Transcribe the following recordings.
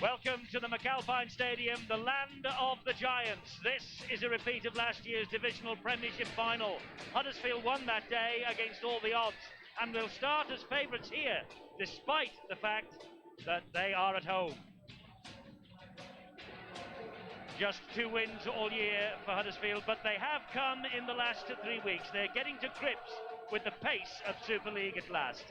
Welcome to the McAlpine Stadium, the land of the Giants. This is a repeat of last year's divisional premiership final. Huddersfield won that day against all the odds and will start as favourites here, despite the fact that they are at home. Just 2 wins all year for Huddersfield, but they have come in the last 3 weeks. They're getting to grips with the pace of Super League at last.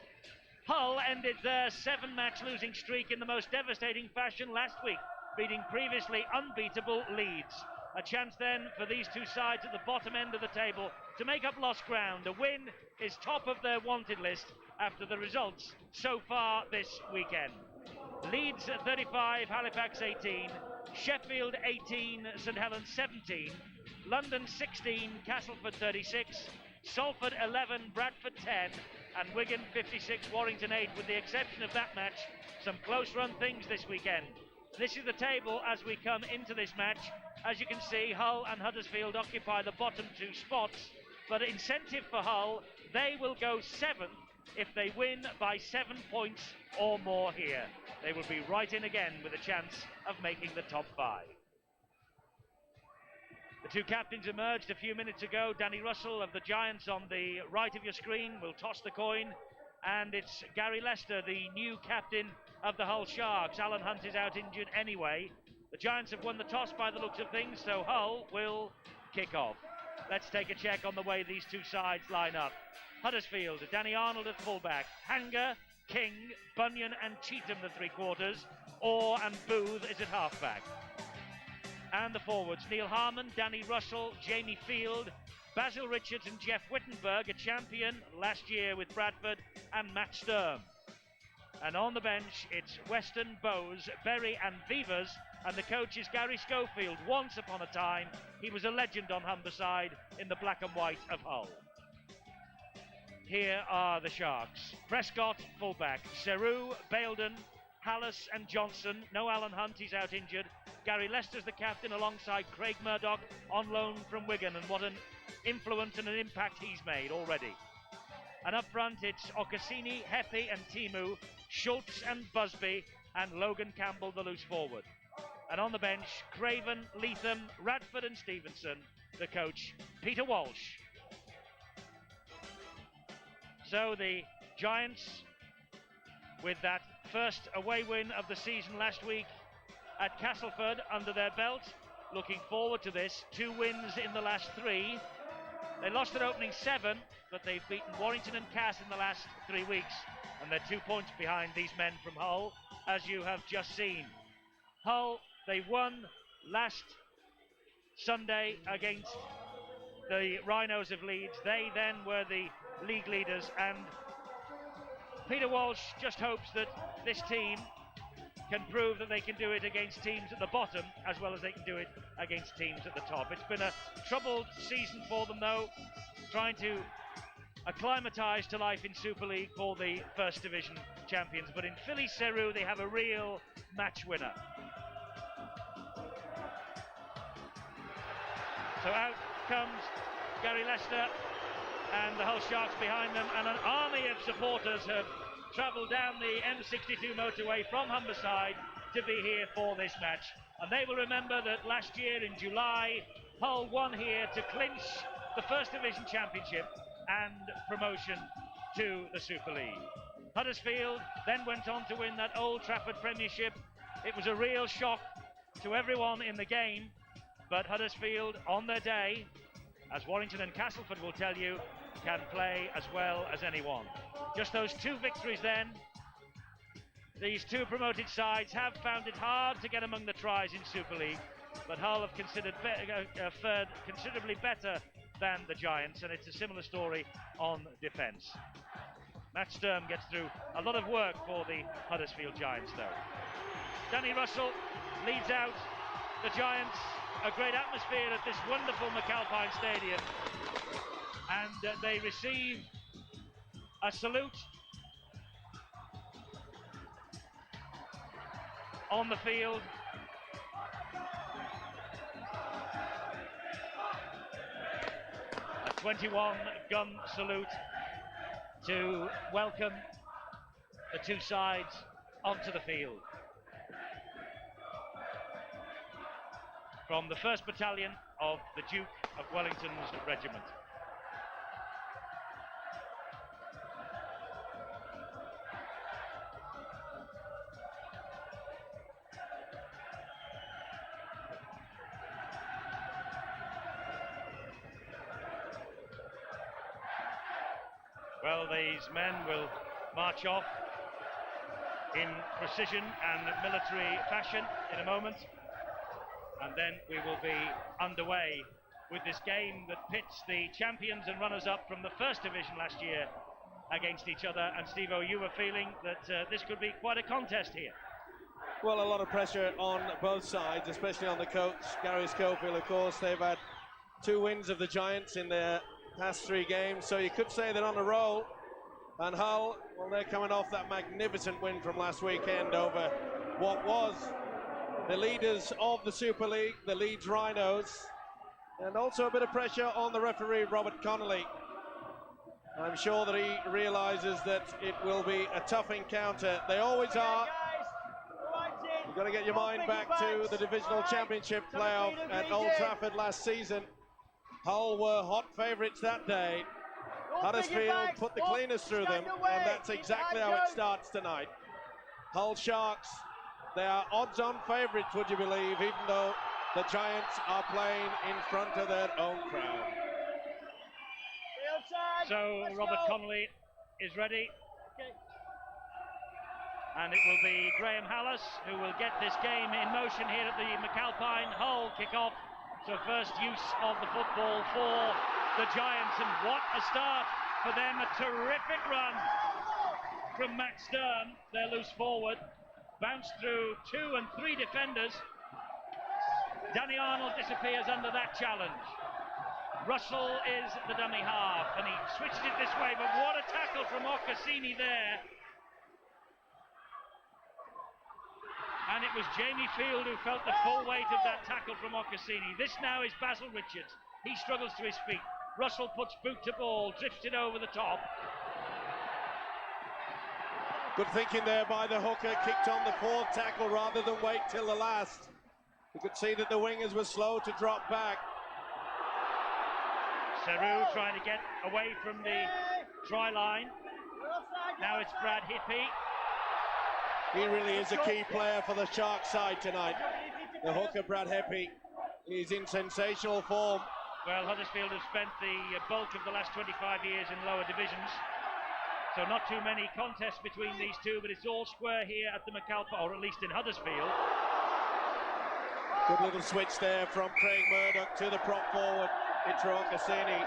Hull ended their 7-match losing streak in the most devastating fashion last week, beating previously unbeatable Leeds. A chance then for these two sides at the bottom end of the table to make up lost ground. A win is top of their wanted list after the results so far this weekend. Leeds 35, Halifax 18, Sheffield 18, St Helens 17, London 16, Castleford 36, Salford 11, Bradford 10, and Wigan 56, Warrington 8. With the exception of that match, some close run things this weekend. This is the table as we come into this match. As you can see, Hull and Huddersfield occupy the bottom 2 spots, but incentive for Hull, they will go 7th if they win by 7 points or more here. They will be right in again with a chance of making the top 5. The two captains emerged a few minutes ago. Danny Russell of the Giants on the right of your screen will toss the coin, and it's Gary Lester, the new captain of the Hull Sharks. Alan Hunt is out injured anyway. The Giants have won the toss by the looks of things, so Hull will kick off. Let's take a check on the way these two sides line up. Huddersfield, Danny Arnold at fullback, Hanger, King, Bunyan and Cheetham the 3/4, Orr and Booth is at halfback. And the forwards, Neil Harmon, Danny Russell, Jamie Field, Basil Richards and Jeff Wittenberg, a champion last year with Bradford, and Matt Sturm. And on the bench, it's Weston, Bowes, Berry and Vivers, and the coach is Gary Schofield. Once upon a time, he was a legend on Humberside in the black and white of Hull. Here are the Sharks. Prescott, fullback, Seru, Baildon, Hallis and Johnson. No Alan Hunt, he's out injured. Gary Lester's the captain alongside Craig Murdoch on loan from Wigan, and what an influence and an impact he's made already. And up front it's Okasini, Heppy and Timu, Schultz and Busby, and Logan Campbell the loose forward. And on the bench, Craven, Leatham, Radford and Stevenson, the coach Peter Walsh. So the Giants, with that first away win of the season last week at Castleford under their belt, looking forward to this. 2 wins in the last 3. They lost their opening 7, but they've beaten Warrington and Cass in the last 3 weeks, and they're 2 points behind these men from Hull, as you have just seen. Hull, they won last Sunday against the Rhinos of Leeds. They then were the league leaders, and Peter Walsh just hopes that this team can prove that they can do it against teams at the bottom as well as they can do it against teams at the top. It's been a troubled season for them though, trying to acclimatise to life in Super League for the First Division champions. But in Philly Seru, they have a real match winner. So out comes Gary Lester and the Hull Sharks behind them, and an army of supporters have travelled down the M62 motorway from Humberside to be here for this match. And they will remember that last year in July, Hull won here to clinch the First Division Championship and promotion to the Super League. Huddersfield then went on to win that Old Trafford Premiership. It was a real shock to everyone in the game, but Huddersfield on their day, as Warrington and Castleford will tell you, can play as well as anyone. Just those 2 victories then. These 2 promoted sides have found it hard to get among the tries in Super League, but Hull have fared considerably better than the Giants, and it's a similar story on defence. Matt Sturm gets through a lot of work for the Huddersfield Giants though. Danny Russell leads out the Giants. A great atmosphere at this wonderful McAlpine Stadium, and they receive a salute on the field. A 21-gun salute to welcome the two sides onto the field. from the 1st Battalion of the Duke of Wellington's regiment. Well, these men will march off in precision and military fashion in a moment, and then we will be underway with this game that pits the champions and runners-up from the First Division last year against each other. And Steve-O, you were feeling that this could be quite a contest here. Well, a lot of pressure on both sides, especially on the coach, Gary Schofield. Of course, they've had 2 wins of the Giants in their past 3 games, so you could say they're on a roll. And Hull, well, they're coming off that magnificent win from last weekend over what was the leaders of the Super League, the Leeds Rhinos, and also a bit of pressure on the referee, Robert Connolly. I'm sure that he realizes that it will be a tough encounter. They always are. You've got to get your mind back to the Divisional Championship playoff at Old Trafford last season. Hull were hot favourites that day. Huddersfield put the cleaners through them, and that's exactly how it starts tonight. Hull Sharks, they are odds-on favourites, would you believe, even though the Giants are playing in front of their own crowd. So Robert Connolly is ready. And it will be Graham Hallas who will get this game in motion here at the McAlpine. Hull kick off. So first use of the football for the Giants, and what a start for them. A terrific run from Matt Sturm, their loose forward. Bounced through 2 and 3 defenders. Danny Arnold disappears under that challenge. Russell is the dummy half, and he switches it this way, but what a tackle from Ocassini there. And it was Jamie Field who felt the full weight of that tackle from Ocassini. This now is Basil Richards. He struggles to his feet. Russell puts boot to ball, drifts it over the top. Good thinking there by the hooker, kicked on the 4th tackle rather than wait till the last. You could see that the wingers were slow to drop back. Seru trying to get away from the try line. Now it's Brad Hippie. He really is a key player for the Sharks side tonight. The hooker, Brad Hippie, is in sensational form. Well, Huddersfield have spent the bulk of the last 25 years in lower divisions, so not too many contests between these two, but it's all square here at the McAlpine, or at least in Huddersfield. Good little switch there from Craig Murdoch to the prop forward, Itro Ocassini.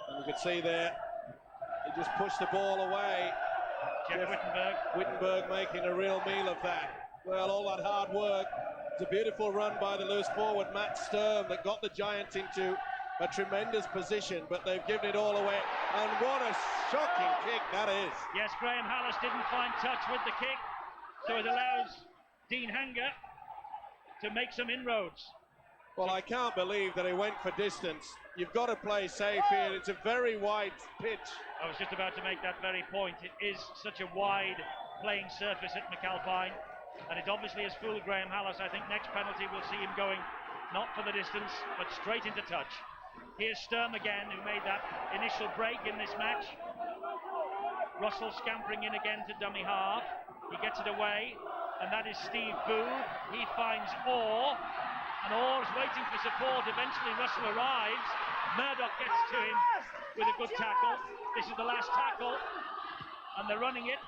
And you can see there, he just pushed the ball away. Jeff Wittenberg making a real meal of that. Well, all that hard work. It's a beautiful run by the loose forward, Matt Sturm, that got the Giants into a tremendous position, but they've given it all away. And what a shocking kick that is. Yes, Graham Hallas didn't find touch with the kick, so it allows Dean Hanger to make some inroads. Well, I can't believe that he went for distance. You've got to play safe here. It's a very wide pitch. I was just about to make that very point. It is such a wide playing surface at McAlpine, and it obviously has fooled Graham Hallas. I think next penalty we'll see him going not for the distance, but straight into touch. Here's Sturm again, who made that initial break in this match. Russell scampering in again to dummy half. He gets it away, and that is Steve Booth. He finds Orr, and Orr's waiting for support. Eventually Russell arrives. Murdoch gets to him with a good tackle. This is the last tackle, and they're running it.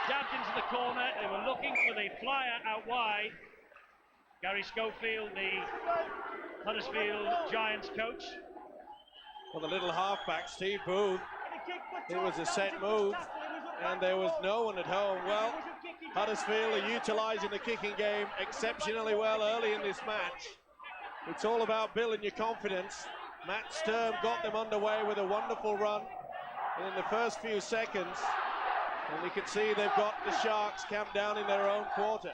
Dabbed into the corner. They were looking for the flyer out wide. Gary Schofield, the Huddersfield Giants coach. Well, the little halfback, Steve Booth, it was a set move, and there was no one at home. Well, Huddersfield are utilising the kicking game exceptionally well early in this match. It's all about building your confidence. Matt Sturm got them underway with a wonderful run in the first few seconds, and you can see they've got the Sharks camped down in their own quarter.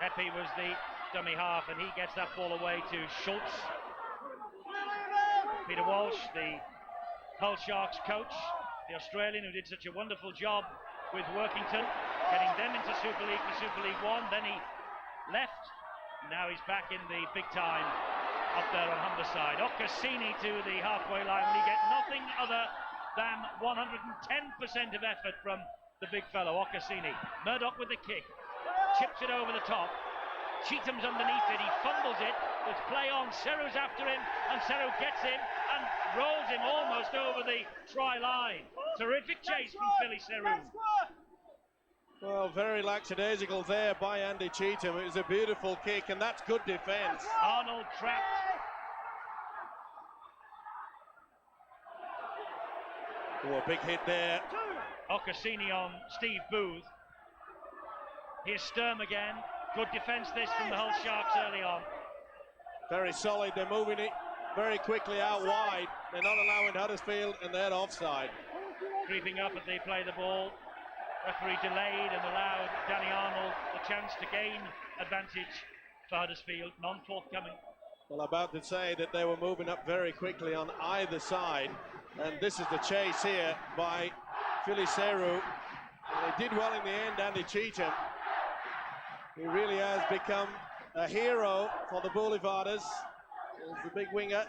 Epi was the dummy half, and he gets that ball away to Schultz. Peter Walsh, the Hull Sharks coach, the Australian who did such a wonderful job with Workington, getting them into Super League for Super League One. Then he left. Now he's back in the big time up there on Humberside. Ocassini to the halfway line when he get nothing other than 110% of effort from the big fellow, Ocassini. Murdoch with the kick, chips it over the top. Cheatham's underneath it, he fumbles it, there's play on, Seru's after him, and Seru gets him and rolls him almost over the try line. Terrific chase from Philly Seru. Well, very lackadaisical there by Andy Cheatham. It was a beautiful kick, and that's good defence. Arnold trapped. Oh, a big hit there. Ocassini on Steve Booth. Here's Sturm again. Good defence this from the Hull Sharks early on. Very solid. They're moving it very quickly out wide. They're not allowing Huddersfield, and they're offside. Creeping up as they play the ball. Referee delayed and allowed Danny Arnold the chance to gain advantage for Huddersfield. None forthcoming. Well, about to say that they were moving up very quickly on either side, and this is the chase here by Philly Seru. And they did well in the end, Andy Cheatham. He really has become a hero for the Boulevarders. There's the big winger,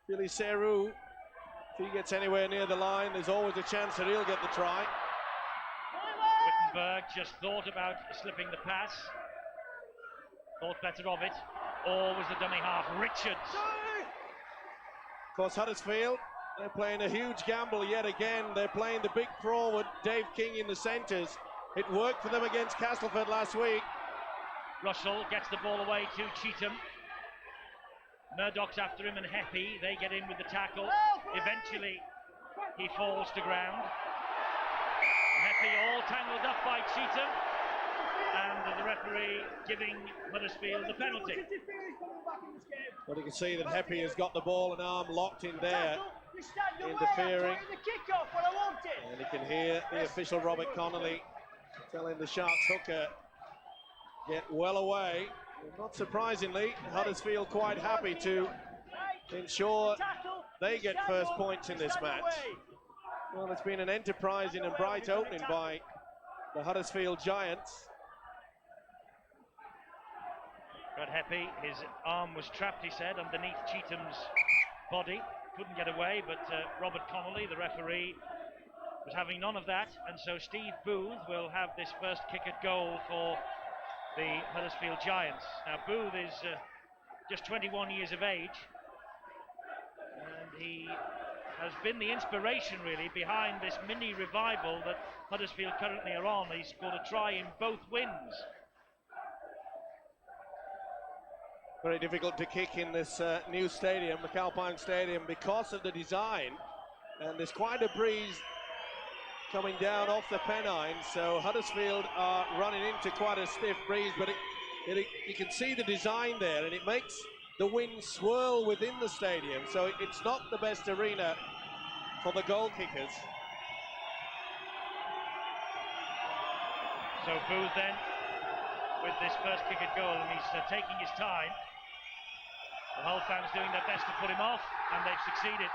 Philly Seru. If he gets anywhere near the line, there's always a chance that he'll get the try. Wittenberg just thought about slipping the pass. Thought better of it. Or was the dummy half Richards? Of course, Huddersfield, they're playing a huge gamble yet again. They're playing the big forward, Dave King, in the centres. It worked for them against Castleford last week. Russell gets the ball away to Cheatham. Murdoch's after him and Heppy. They get in with the tackle. Eventually, he falls to ground. Heppy all tangled up by Cheatham. And the referee giving Huddersfield the penalty. But you can see that Heppy has got the ball and arm locked in there, interfering. And you can hear the official Robert Connolly telling the Sharks hooker, get well away. Not surprisingly, Huddersfield quite happy to ensure they get first points in this match. Well, it's been an enterprising and bright opening by the Huddersfield Giants. Brad Heppy, his arm was trapped, he said, underneath Cheatham's body. Couldn't get away, but Robert Connolly, the referee, was having none of that. And so Steve Booth will have this first kick at goal for the Huddersfield Giants. Now, Booth is just 21 years of age. And he has been the inspiration, really, behind this mini revival that Huddersfield currently are on. He scored a try in both wins. Very difficult to kick in this new stadium, McAlpine Stadium, because of the design. And there's quite a breeze coming down off the Pennines, so Huddersfield are running into quite a stiff breeze, but you can see the design there, and it makes the wind swirl within the stadium, so it's not the best arena for the goal kickers. So Booth then with this first kick at goal, and he's taking his time. The Hull fans doing their best to put him off, and they've succeeded.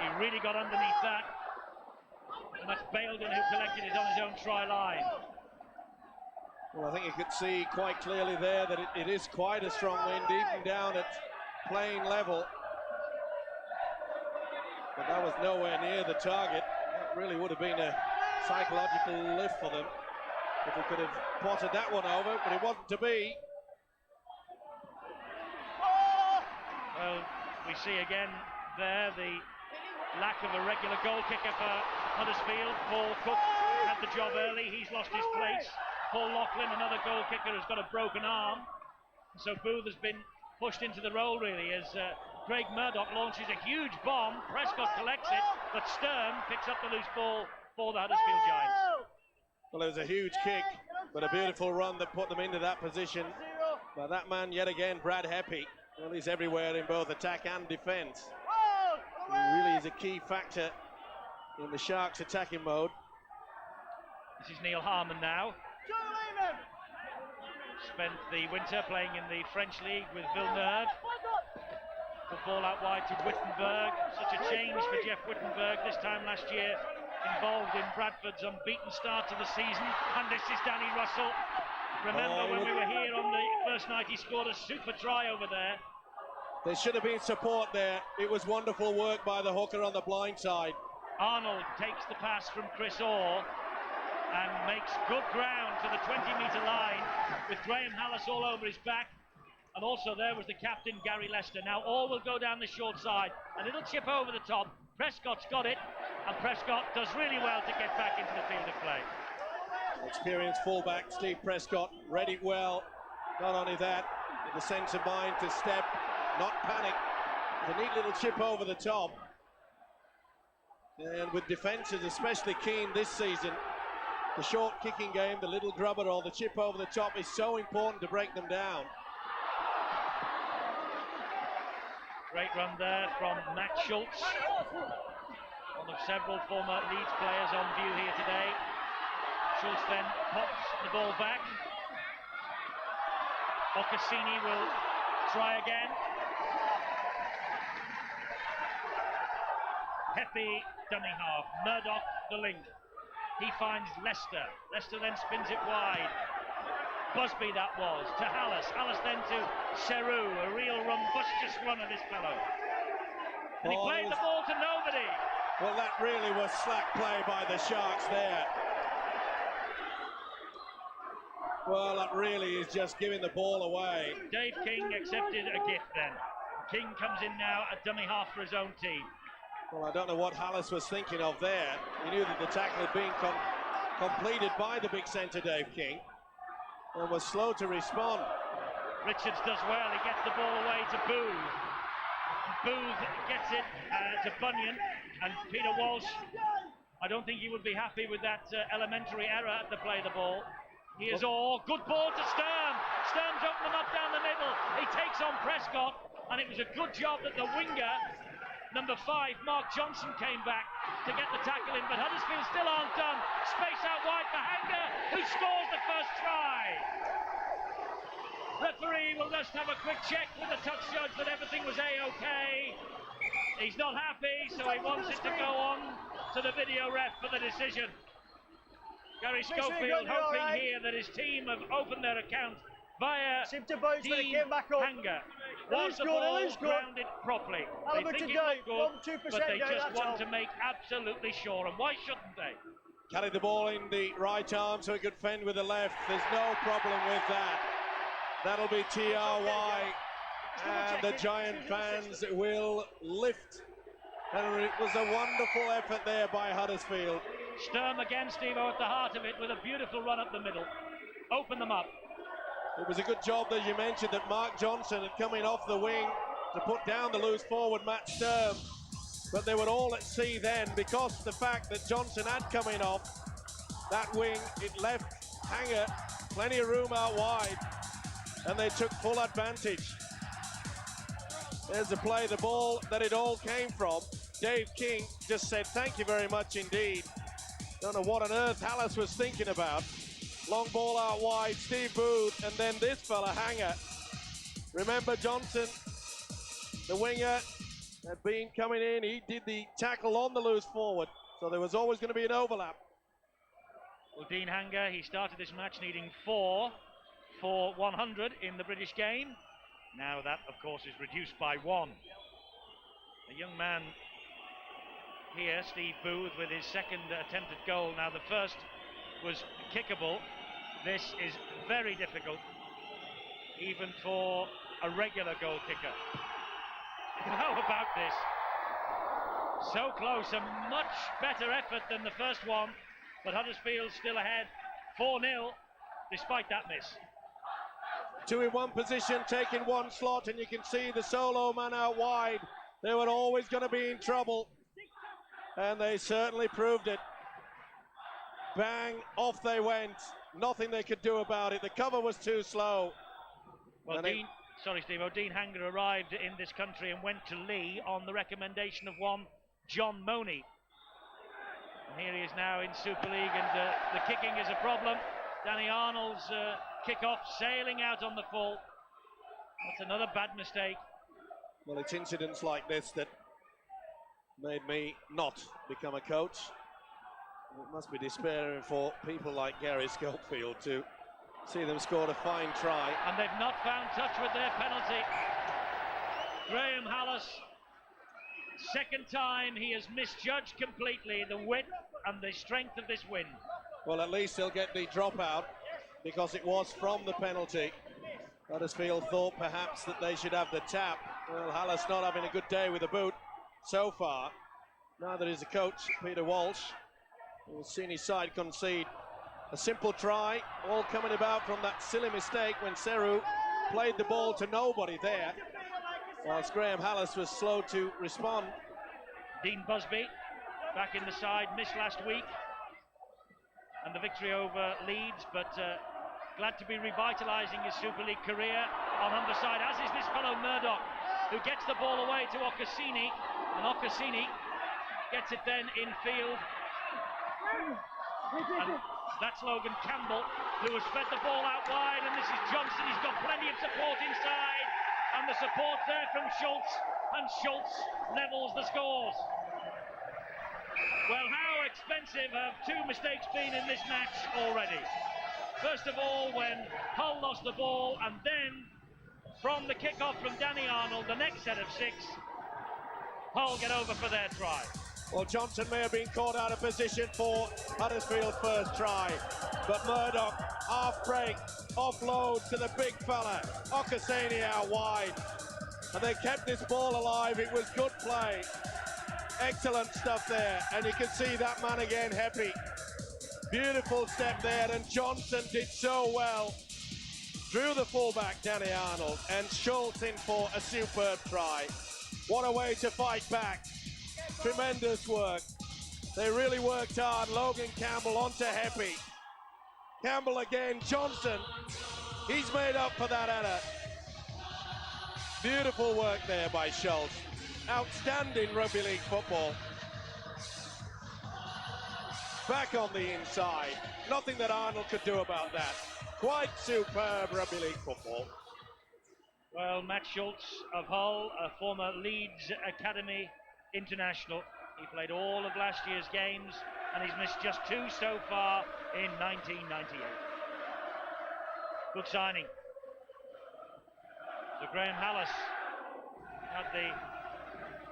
He really got underneath that, and that's Baildon who collected it on his own try line. Well, I think you could see quite clearly there that it is quite a strong wind, even down at playing level. But that was nowhere near the target. That really would have been a psychological lift for them if they could have potted that one over, but it wasn't to be. Well, we see again there the lack of a regular goal kicker for Huddersfield. Paul Cook had the job early, he's lost his place. Paul Loughlin, another goal kicker, has got a broken arm. So Booth has been pushed into the role, really, as Craig Murdoch launches a huge bomb. Prescott collects it, but Sturm picks up the loose ball for the Huddersfield Giants. Well, it was a huge kick, but a beautiful run that put them into that position. But that man, yet again, Brad Heppy, well, he's everywhere in both attack and defence. He really is a key factor in the Sharks' attacking mode. This is Neil Harmon now. Spent the winter playing in the French League with Villeneuve. Good ball out wide to Wittenberg. Such a change for Jeff Wittenberg this time last year, involved in Bradford's unbeaten start to the season. And this is Danny Russell. Remember when we were here on the first night, he scored a super try over there. There should have been support there. It was wonderful work by the hooker on the blind side. Arnold takes the pass from Chris Orr and makes good ground to the 20-metre line with Graham Hallis all over his back. And also there was the captain, Gary Lester. Now Orr will go down the short side. A little chip over the top. Prescott's got it, and Prescott does really well to get back into the field of play. Experienced fullback Steve Prescott read it well. Not only that, with the sense of mind to step, not panic. A neat little chip over the top. And with defences especially keen this season, the short kicking game, the little grubber or the chip over the top is so important to break them down. Great run there from Matt Schultz, one of several former Leeds players on view here today. Schultz then pops the ball back. Ocassini will try again. Pepe dummy half, Murdoch the link. He finds Lester. Lester then spins it wide. Busby that was, to Hallis. Hallis then to Seru, a real rumbustious runner, this fellow. And he played the ball to nobody. Well, that really was slack play by the Sharks there. Well, that really is just giving the ball away. Dave King accepted a gift then. King comes in now at dummy half for his own team. Well, I don't know what Hallis was thinking of there. He knew that the tackle had been completed by the big centre, Dave King, and was slow to respond. Richards does well. He gets the ball away to Booth. Booth gets it to Bunyan, and Peter Walsh, I don't think he would be happy with that elementary error at the play the ball. Here's Orr, good ball to Sturm. Sturm's opened them up down the middle. He takes on Prescott, and it was a good job that the winger, number 5, Mark Johnson, came back to get the tackle in, but Huddersfield still aren't done. Space out wide for Hanger, who scores the first try. Referee will just have a quick check with the touch judge that everything was A-OK. He's not happy, so he wants it to go on to the video ref for the decision. Gary Schofield hoping here that his team have opened their account via Dean Hanger. Was the ball grounded properly? They think it looked good, but they just want to make absolutely sure, and why shouldn't they? Carried the ball in the right arm so he could fend with the left. There's no problem with that. That'll be TRY, and the Giant fans will lift. And it was a wonderful effort there by Huddersfield. Sturm again, Steve-O, at the heart of it with a beautiful run up the middle. Open them up. It was a good job that you mentioned that Mark Johnson had come in off the wing to put down the loose forward Matt Sturm. But they were all at sea then because the fact that Johnson had come in off that wing, it left Hanger plenty of room out wide, and they took full advantage. There's the play, the ball that it all came from. Dave King just said, thank you very much indeed. Don't know what on earth Hallis was thinking about. Long ball out wide, Steve Booth, and then this fella, Hanger. Remember Johnson, the winger, had been coming in. He did the tackle on the loose forward, so there was always going to be an overlap. Well, Dean Hanger, he started this match needing 4 for 100 in the British game. Now that, of course, is reduced by 1. A young man here, Steve Booth, with his second attempted goal. Now the first was kickable. This is very difficult, even for a regular goal kicker. How about this? So close, a much better effort than the first one, but Huddersfield still ahead 4-0 despite that miss. 2 in 1 position, taking 1 slot, and you can see the solo man out wide. They were always going to be in trouble, and they certainly proved it. Bang, off they went. Nothing they could do about it. The cover was too slow. Well, Dean Hanger arrived in this country and went to Lee on the recommendation of one John Money. And here he is now in Super League, and the kicking is a problem. Danny Arnold's kick-off sailing out on the full. That's another bad mistake. Well, it's incidents like this that made me not become a coach. It must be despairing for people like Gary Schofield to see them score a fine try. And they've not found touch with their penalty. Graham Hallis, second time he has misjudged completely the width and the strength of this wind. Well, at least he'll get the dropout because it was from the penalty. Huddersfield thought perhaps that they should have the tap. Well, Hallis not having a good day with the boot so far. Neither is the coach, Peter Walsh. We've seen his side concede a simple try, all coming about from that silly mistake when Seru played the ball to nobody there, whilst Graham Hallis was slow to respond. Dean Busby back in the side, missed last week, and the victory over Leeds, but glad to be revitalising his Super League career on Humberside, as is this fellow Murdoch, who gets the ball away to Ocassini, and Ocassini gets it then in field. And that's Logan Campbell, who has fed the ball out wide, and this is Johnson. He's got plenty of support inside, and the support there from Schultz, and Schultz levels the scores. Well, how expensive have two mistakes been in this match already? First of all, when Hull lost the ball, and then from the kick-off from Danny Arnold, the next set of six, Hull get over for their try. Well, Johnson may have been caught out of position for Huddersfield's first try, but Murdoch, half break, offload to the big fella, Ocassini out wide, and they kept this ball alive. It was good play, excellent stuff there, and you can see that man again, Heppy. Beautiful step there, and Johnson did so well. Drew the fullback, Danny Arnold, and Schultz in for a superb try. What a way to fight back. Tremendous work. They really worked hard. Logan Campbell onto Heppy. Campbell again. Johnson. He's made up for that error. Beautiful work there by Schultz. Outstanding rugby league football. Back on the inside. Nothing that Arnold could do about that. Quite superb rugby league football. Well, Matt Schultz of Hull, a former Leeds Academy international. He played all of last year's games, and he's missed just two so far in 1998. Good signing. So Graham Hallis had the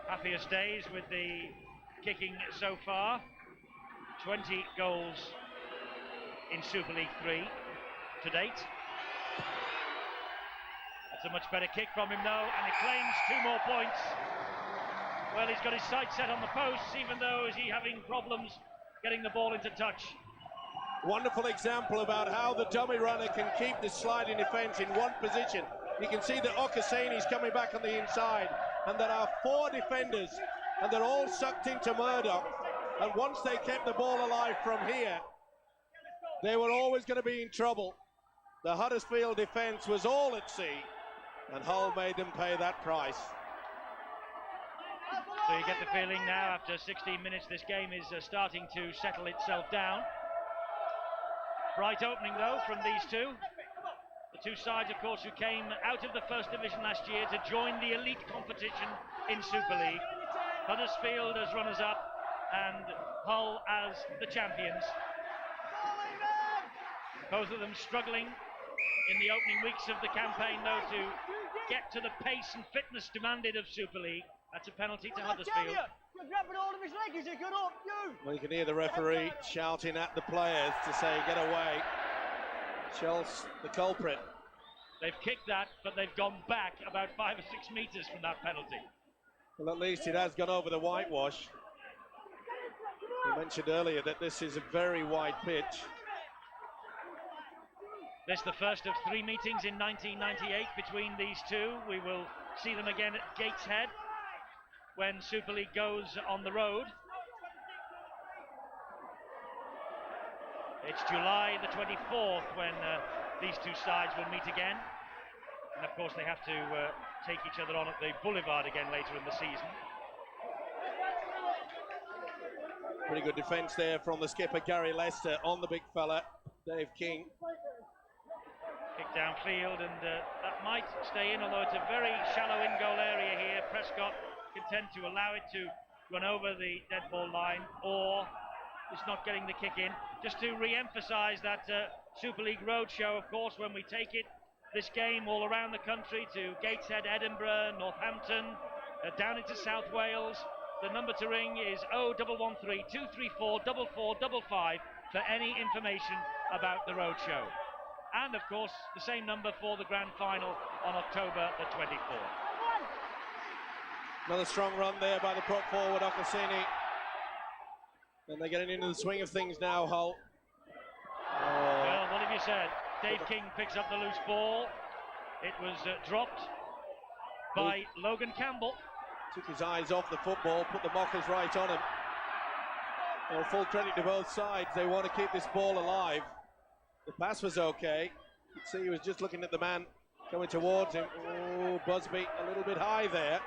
happiest days with the kicking so far. 20 goals in Super League 3 to date. That's a much better kick from him though, and he claims 2 more points. Well, he's got his sights set on the posts, even though he's having problems getting the ball into touch. Wonderful example about how the dummy runner can keep the sliding defence in one position. You can see that Ocassini's coming back on the inside, and there are 4 defenders, and they're all sucked into Murdoch. And once they kept the ball alive from here, they were always going to be in trouble. The Huddersfield defence was all at sea, and Hull made them pay that price. So you get the feeling now, after 16 minutes, this game is starting to settle itself down. Bright opening, though, from these two. The two sides, of course, who came out of the First Division last year to join the elite competition in Super League. Huddersfield as runners-up and Hull as the champions. Both of them struggling in the opening weeks of the campaign, though, to get to the pace and fitness demanded of Super League. That's a penalty to Huddersfield. You're grabbing hold of his leg as he got up, you! Well, you can hear the referee shouting at the players to say, get away. Schultz, the culprit. They've kicked that, but they've gone back about 5 or 6 metres from that penalty. Well, at least it has gone over the whitewash. You mentioned earlier that this is a very wide pitch. This is the first of 3 meetings in 1998 between these two. We will see them again at Gateshead when Super League goes on the road. It's July the 24th when these two sides will meet again. And of course they have to take each other on at the Boulevard again later in the season. Pretty good defence there from the skipper, Gary Lester, on the big fella, Dave King. Kicked downfield, and that might stay in, although it's a very shallow in-goal area here. Prescott content to allow it to run over the dead ball line, or is not getting the kick in. Just to re-emphasise that Super League Roadshow, of course, when we take this game all around the country to Gateshead, Edinburgh, Northampton, down into South Wales, the number to ring is 0113 234 4455 for any information about the Roadshow. And of course, the same number for the grand final on October the 24th. Another strong run there by the prop forward, Okasini. And they're getting into the swing of things now, Hull. Well, what have you said? Dave King picks up the loose ball. It was dropped by Logan Campbell. Took his eyes off the football, put the mockers right on him. Well, full credit to both sides. They want to keep this ball alive. The pass was okay. You could see he was just looking at the man coming towards him. Oh, Busby a little bit high there.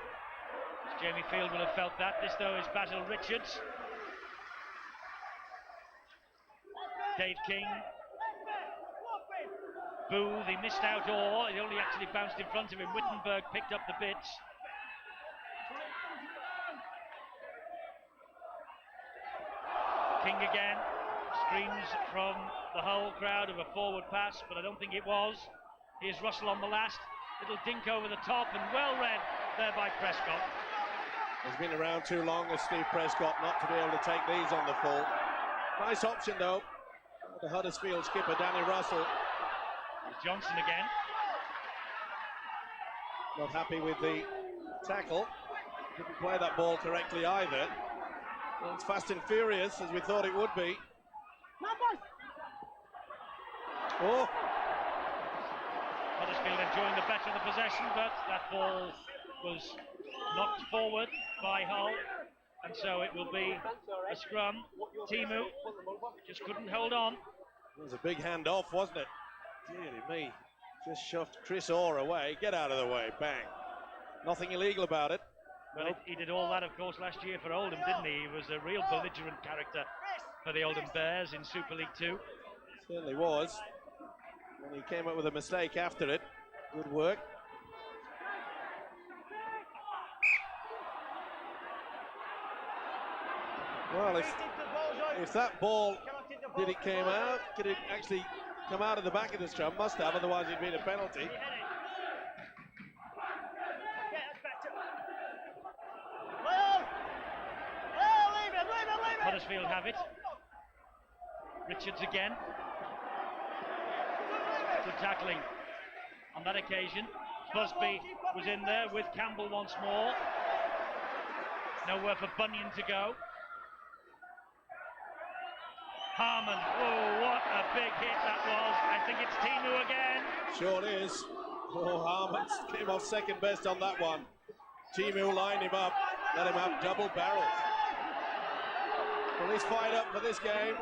Jamie Field will have felt that. This, though, is Basil Richards. Dave King. Booth, he missed out all. He only actually bounced in front of him. Wittenberg picked up the bits. King again. Screams from the Hull crowd of a forward pass, but I don't think it was. Here's Russell on the last. Little dink over the top, and well read there by Prescott. He's been around too long as Steve Prescott not to be able to take these on the full. Nice option though. The Huddersfield skipper Danny Russell. Here's Johnson again. Not happy with the tackle. Didn't play that ball correctly either. Well, it's fast and furious as we thought it would be. Oh! Huddersfield enjoying the better of the possession, but that ball was knocked forward by Hull, and so it will be a scrum. Timu just couldn't hold on. It was a big hand off, wasn't it? Dearly me. Just shoved Chris Orr away. Get out of the way. Bang. Nothing illegal about it. Well, he did all that, of course, last year for Oldham, didn't he? He was a real belligerent character for the Oldham Bears in Super League 2. Certainly was. And he came up with a mistake after it. Good work. Well, if that ball, did it came out? Could it actually come out of the back of the scrum? Must have, otherwise it'd been a penalty. Huddersfield have it. Richards again. Good tackling on that occasion. Busby was in there with Campbell once more. Nowhere for Bunyan to go. Harmon, oh, what a big hit that was. I think it's Timu again. Sure is. Oh, Harmon came off second best on that one. Timu lined him up, let him have double barrels. Well, he's fired up for this game.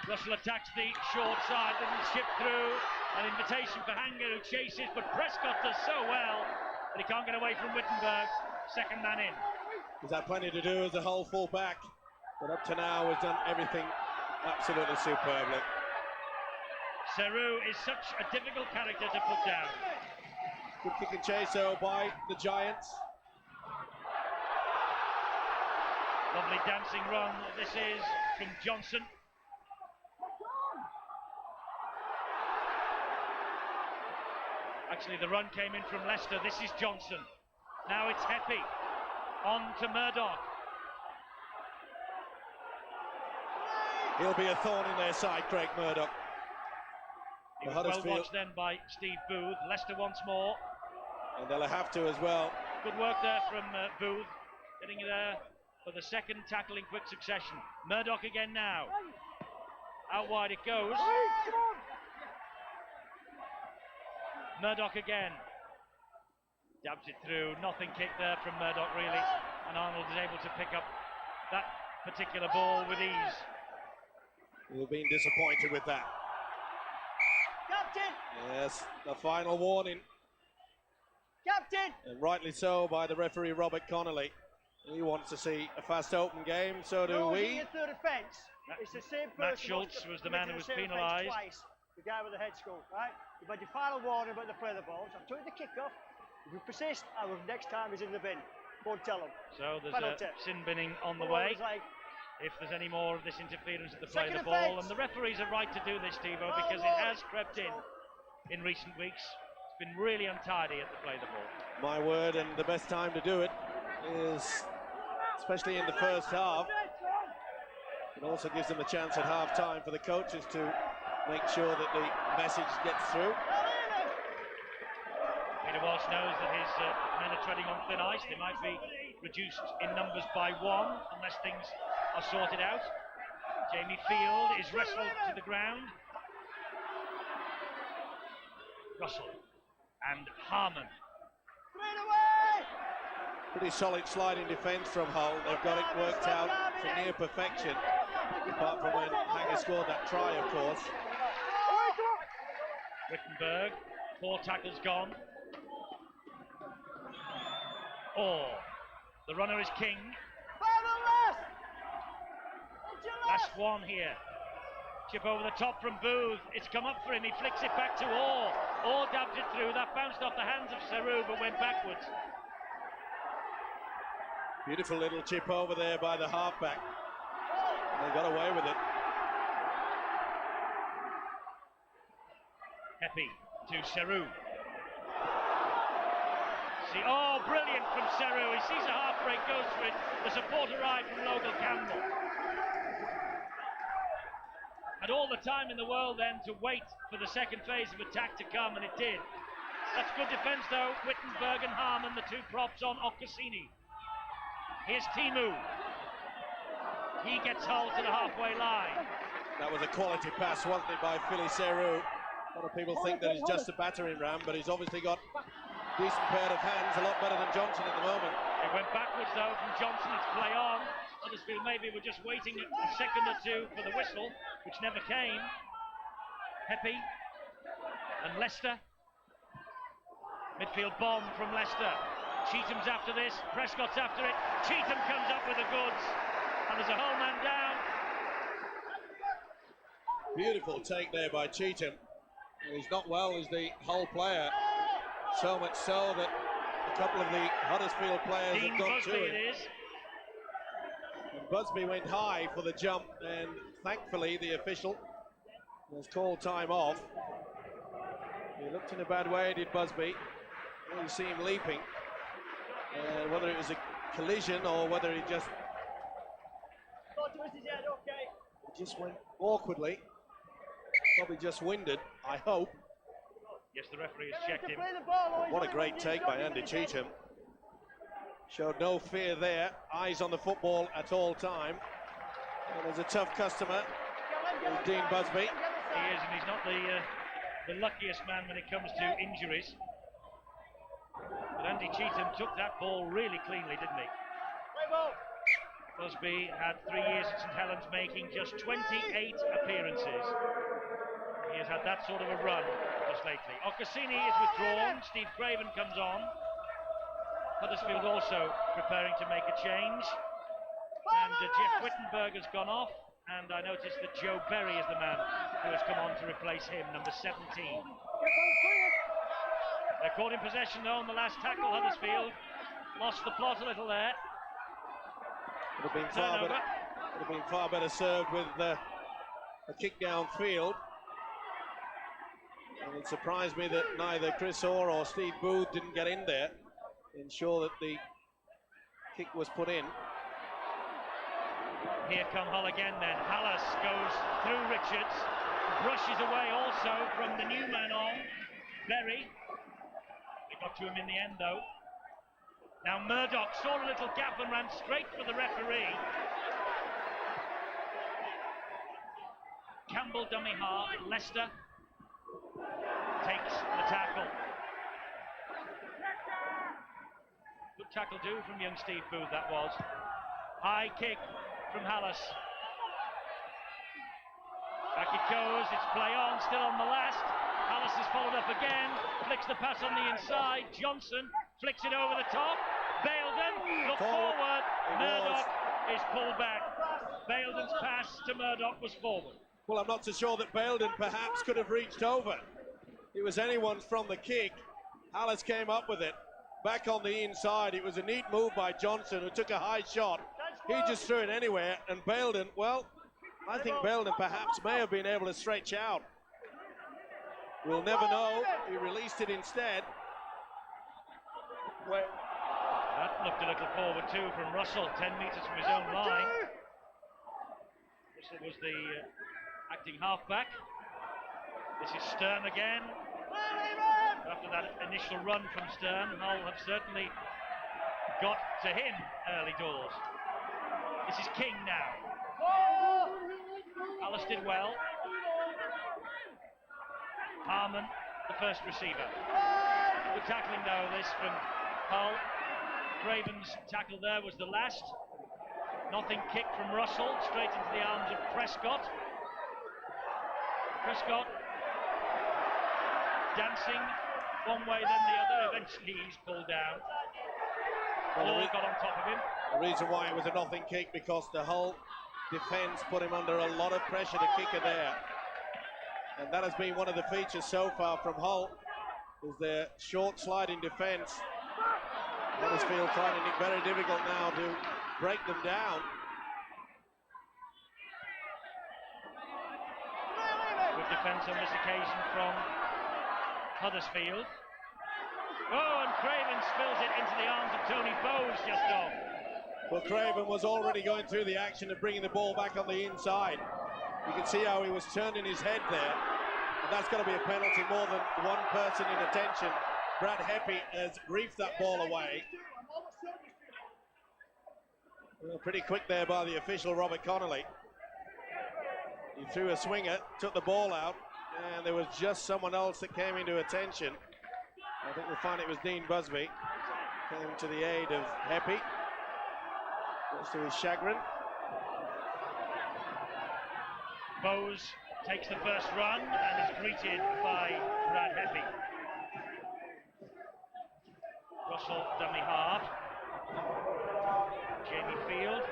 Russell attacks the short side, doesn't chip through. An invitation for Hanger, who chases, but Prescott does so well that he can't get away from Wittenberg. Second man in. He's had plenty to do as a Hull full back, but up to now has done everything absolutely superbly. Seru is such a difficult character to put down. Good kick and chase though by the Giants. Lovely dancing run. This is from Johnson. Actually, the run came in from Leicester. This is Johnson. Now it's Heppy. On to Murdoch. He'll be a thorn in their side, Craig Murdoch. He was well watched then by Steve Booth. Leicester once more. And they'll have to as well. Good work there from Booth. Getting there for the second tackle in quick succession. Murdoch again now. Out wide it goes. Murdoch again. Dabs it through. Nothing kick there from Murdoch really. And Arnold is able to pick up that particular ball with ease. You've been disappointed with that. Captain! Yes, the final warning. Captain! And rightly so by the referee Robert Connolly. He wants to see a fast open game, so do we. Third offence. It's the same person. Matt Schultz was the man who was penalised. The guy with the head skull, right? You've had your final warning about the play the ball. So I've took the kick off. If you persist, next time is in the bin. Go and tell them. So there's Penalty. a sin binning on the Come way. like, If there's any more of this interference at the play Second of the ball, offence. and the referees are right to do this, Stevo, because it has crept in recent weeks. It's been really untidy at the play of the ball. My word, and the best time to do it is, especially in the first half. It also gives them a chance at half time for the coaches to make sure that the message gets through. Peter Walsh knows that his men are treading on thin ice. They might be reduced in numbers by one unless things are sorted out. Jamie Field is wrestled to the ground. Russell and Harmon. Pretty solid sliding defence from Hull. They've got it worked out to near perfection, apart from when Hanger scored that try, of course. Wittenberg, 4 tackles gone. The runner is King. Last one here. Chip over the top from Booth. It's come up for him. He flicks it back to Orr. Orr dabbed it through. That bounced off the hands of Seru but went backwards. Beautiful little chip over there by the halfback. They got away with it. Heppy to Seru. Brilliant from Seru. He sees a half break, goes for it. The support arrived from Logan Campbell. Had all the time in the world then to wait for the second phase of attack to come, and it did. That's good defence though. Wittenberg and Harmon, the 2 props on Ocassini. Here's Timu. He gets Hull to the halfway line. That was a quality pass, wasn't it, by Philly Seru? A lot of people think that he's just a battering ram, but he's obviously got a decent pair of hands, a lot better than Johnson at the moment. It went backwards though from Johnson. It's play on. Huddersfield maybe were just waiting a second or two for the whistle, which never came. Heppy and Leicester. Midfield bomb from Leicester. Cheatham's after this. Prescott's after it. Cheatham comes up with the goods. And there's a whole man down. Beautiful take there by Cheatham. He's not well as the Hull player. So much so that a couple of the Huddersfield players Dean have got Busby to him. it is. And Busby went high for the jump, and thankfully the official has called time off. He looked in a bad way, did Busby. You see him leaping. Whether it was a collision or whether he just went awkwardly. Probably just winded, I hope. Yes, the referee has checked him. What a great take by Andy Cheatham. Showed no fear there. Eyes on the football at all time. And there's a tough customer, Dean Busby. He is, and he's not the luckiest man when it comes to injuries. But Andy Cheatham took that ball really cleanly, didn't he? Busby had 3 years at St Helens, making just 28 appearances. He has had that sort of a run just lately. Ocassini is withdrawn. Steve Craven comes on. Huddersfield also preparing to make a change. And Jeff Wittenberg has gone off. And I noticed that Joe Berry is the man who has come on to replace him, number 17. They're caught in possession though on the last tackle. Huddersfield lost the plot a little there. Would have been far better served with a kick downfield. And it surprised me that neither Chris Orr or Steve Booth didn't get in there, ensure that the kick was put in. Here come Hull again then. Hallas goes through Richards, brushes away also from the new man on, Berry. They got to him in the end though. Now Murdoch saw a little gap and ran straight for the referee. Campbell dummy half, Leicester takes the tackle. Good tackle do from young Steve Booth, that was. High kick from Hallas. Back it goes, it's play on, still on the last. Hallas is followed up again, flicks the pass on the inside. Johnson flicks it over the top. Baildon, look forward. Murdoch is pulled back. Baildon's pass to Murdoch was forward. Well, I'm not so sure that Baildon perhaps could have reached over. it was anyone's from the kick. Hallis came up with it. Back on the inside, it was a neat move by Johnson, who took a high shot. He just threw it anywhere, and Baildon, well, I think Baildon perhaps may have been able to stretch out. We'll never know. He released it instead. That looked a little forward too from Russell, 10 metres from his own line. Russell was the acting halfback. This is Stern again. After that initial run from Stern, Hull have certainly got to him early doors. This is King now. Hallis did well. Harmon, the first receiver. Good tackling though, this from Hull. Craven's tackle there was the last. Nothing kick from Russell, straight into the arms of Prescott. Prescott dancing one way then the other. Eventually he's pulled down. Law got on top of him. The reason why it was a nothing kick, because the Hull defence put him under a lot of pressure, the kicker there. And that has been one of the features so far from Hull, is their short sliding defence. Huddersfield finding it very difficult now to break them down. Good defence on this occasion from Huddersfield. Oh, and Craven spills it into the arms of Tony Bowes just off. Well, Craven was already going through the action of bringing the ball back on the inside. You can see how he was turning his head there. And that's got to be a penalty, more than one person in attention. Brad Heppy has reefed that ball away. Well, pretty quick there by the official, Robert Connolly. He threw a swinger, took the ball out, and there was just someone else that came into attention. I think we'll find it was Dean Busby. Came to the aid of Heppy. Much to his chagrin. Bowes takes the first run and is greeted by Brad Heppy. Russell, dummy half. Jamie Field.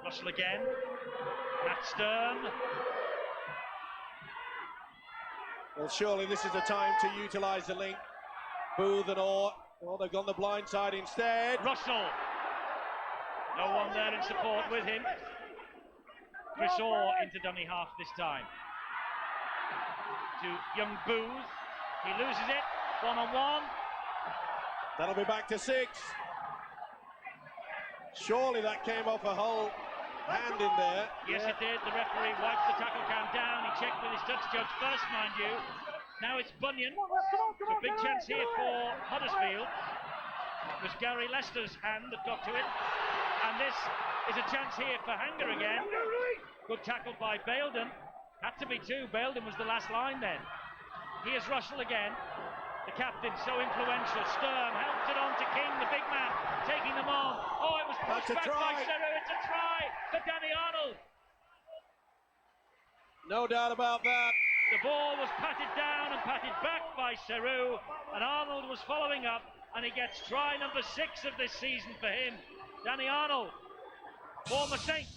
Russell again. Matt Stern. Well, surely this is the time to utilise the link. Booth and Orr. Well, they've gone the blind side instead. Russell. No one there in support with him. Chris Orr into dummy half this time. To young Booth. He loses it. One-on-one. That'll be back to 6. Surely that came off a Hull hand in there. Yes, it did. The referee wiped the tackle count down. He checked with his touch judge first, mind you. Now it's Bunyan. So big chance here for Huddersfield. It was Gary Lester's hand that got to it. And this is a chance here for Hanger again. Good tackle by Baildon. Had to be 2. Baildon was the last line then. Here's Russell again. The captain, so influential. Stern helped it on to King, the big man, taking them on. Oh, it was pushed back by Seru. It's a try for Danny Arnold. No doubt about that. The ball was patted down and patted back by Seru, and Arnold was following up, and he gets try number 6 of this season for him. Danny Arnold, former Saint.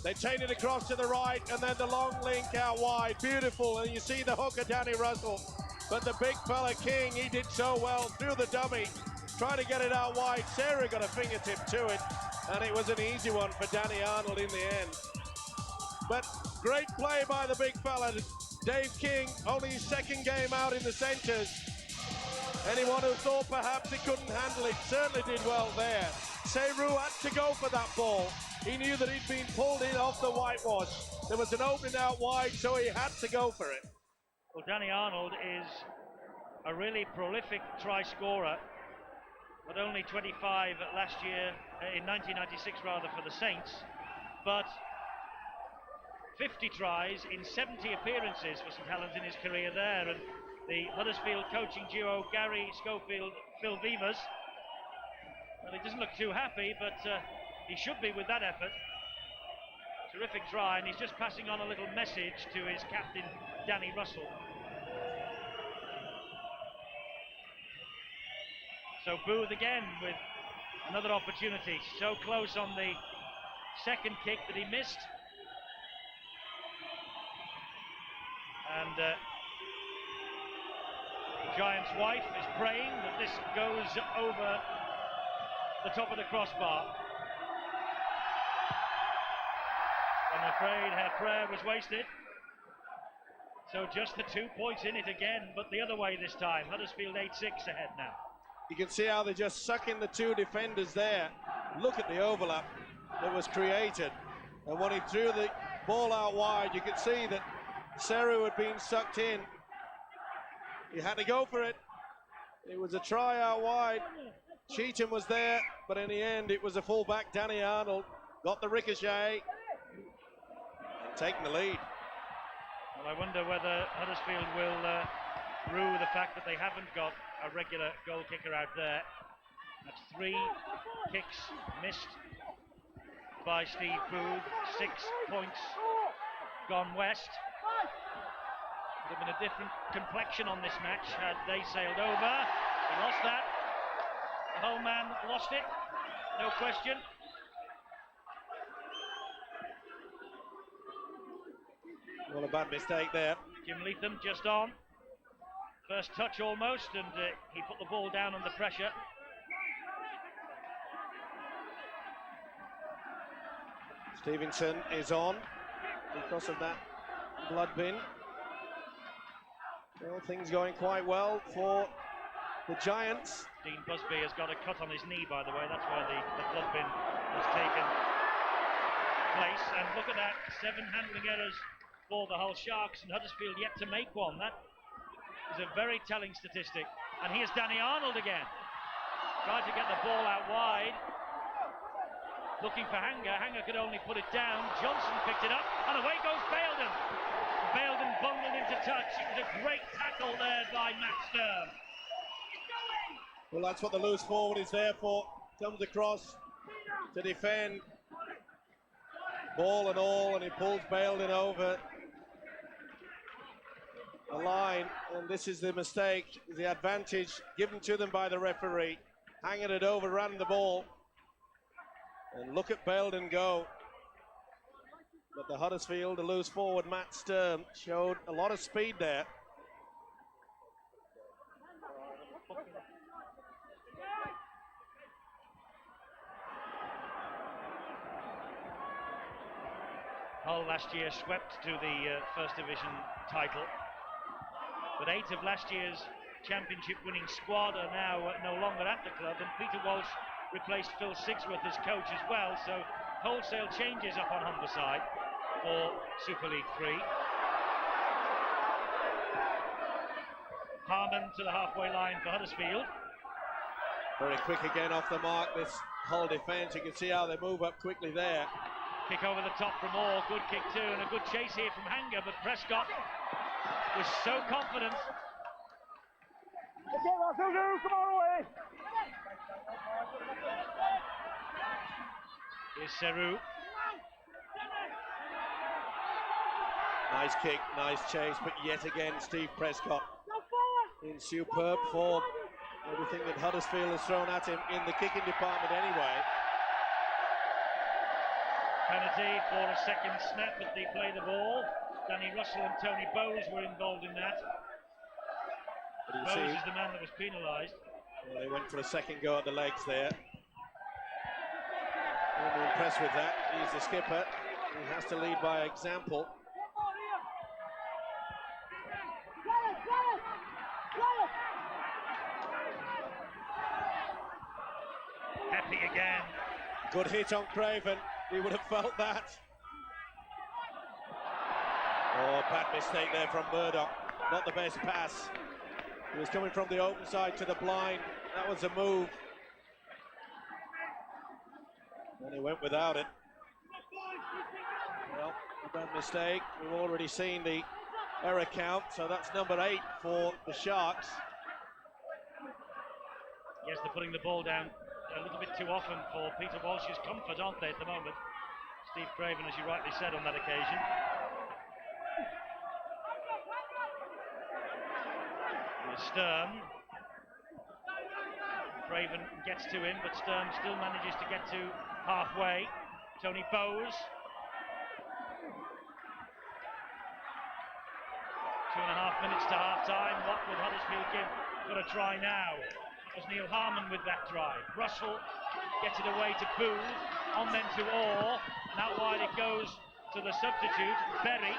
They take it across to the right, and then the long link out wide. Beautiful, and you see the hooker, Danny Russell. But the big fella King, he did so well through the dummy, trying to get it out wide. Sarah got a fingertip to it, and it was an easy one for Danny Arnold in the end. But great play by the big fella, Dave King, only his 2nd game out in the centres. Anyone who thought perhaps he couldn't handle it certainly did well there. Seru had to go for that ball. He knew that he'd been pulled in off the whitewash. There was an opening out wide, so he had to go for it. Well, Danny Arnold is a really prolific try scorer, not only 25 last year, in 1996 rather, for the Saints, but 50 tries in 70 appearances for St Helens in his career there. And the Huddersfield coaching duo, Gary Schofield, Phil Vivas, well, he doesn't look too happy, but he should be with that effort. Terrific try, and he's just passing on a little message to his captain, Danny Russell. So Booth again with another opportunity. So close on the 2nd kick that he missed. And Giant's wife is praying that this goes over the top of the crossbar. I'm afraid her prayer was wasted. So just the 2 points in it again, but the other way this time. Huddersfield 8-6 ahead now. You can see how they just suck in the two defenders there. Look at the overlap that was created. And when he threw the ball out wide, you could see that Seru had been sucked in. He had to go for it. It was a try out wide. Cheatham was there, but in the end, it was a fullback, Danny Arnold, got the ricochet and taking the lead. Well, I wonder whether Huddersfield will rue the fact that they haven't got a regular goal kicker out there. That's 3 kicks missed by Steve Booth, 6 points gone west. Would have been a different complexion on this match had they sailed over. He lost that. The whole man lost it, no question. What a bad mistake there. Jim Leatham just on. First touch almost, and he put the ball down under pressure. Stevenson is on because of that blood bin. Well, things going quite well for the Giants. Dean Busby has got a cut on his knee, by the way. That's where the blood bin has taken place. And look at that, 7 handling errors for the Hull Sharks, and Huddersfield yet to make one. That is a very telling statistic. And here's Danny Arnold again. Tried to get the ball out wide. Looking for Hanger. Hanger could only put it down. Johnson picked it up, and away goes Baildon. Baildon bungled into touch. It was a great tackle there by Matt Sturm. Well, that's what the loose forward is there for. Comes across to defend. Ball and all, and he pulls Baildon over the line, and this is the mistake, the advantage given to them by the referee. Hanging it over, ran the ball, and look at Baildon go. But the Huddersfield, the loose forward, Matt Sturm, showed a lot of speed there. Hull last year swept to the First Division title, but 8 of last year's championship winning squad are now no longer at the club, and Peter Walsh replaced Phil Sigsworth as coach as well, so wholesale changes up on Humberside for Super League 3. Harmon to the halfway line for Huddersfield. Very quick again off the mark, this Hull defence. You can see how they move up quickly there. Kick over the top from Orr, good kick too, and a good chase here from Hanger, but Prescott was so confident. Here's Seru. Nice kick, nice chase, but yet again Steve Prescott in superb form. Everything that Huddersfield has thrown at him in the kicking department anyway. Penalty for a second snap as they play the ball. Danny Russell and Tony Bowes were involved in that. Bowes is the man that was penalised. Well, they went for a second go at the legs there. Won't be impressed with that. He's the skipper. He has to lead by example. Happy again. Good hit on Craven. He would have felt that. Oh, bad mistake there from Murdoch. Not the best pass. He was coming from the open side to the blind. That was a move. And he went without it. Well, a bad mistake. We've already seen the error count, so that's number 8 for the Sharks. Yes, they're putting the ball down a little bit too often for Peter Walsh's comfort, aren't they, at the moment? Steve Craven, as you rightly said on that occasion. Here's Sturm. Craven gets to him, but Sturm still manages to get to halfway. Tony Bowes. 2.5 minutes to half-time. What would Huddersfield give for a try now? It was Neil Harmon with that try. Russell gets it away to Booth, on then to Orr, and out wide it goes to the substitute, Berry.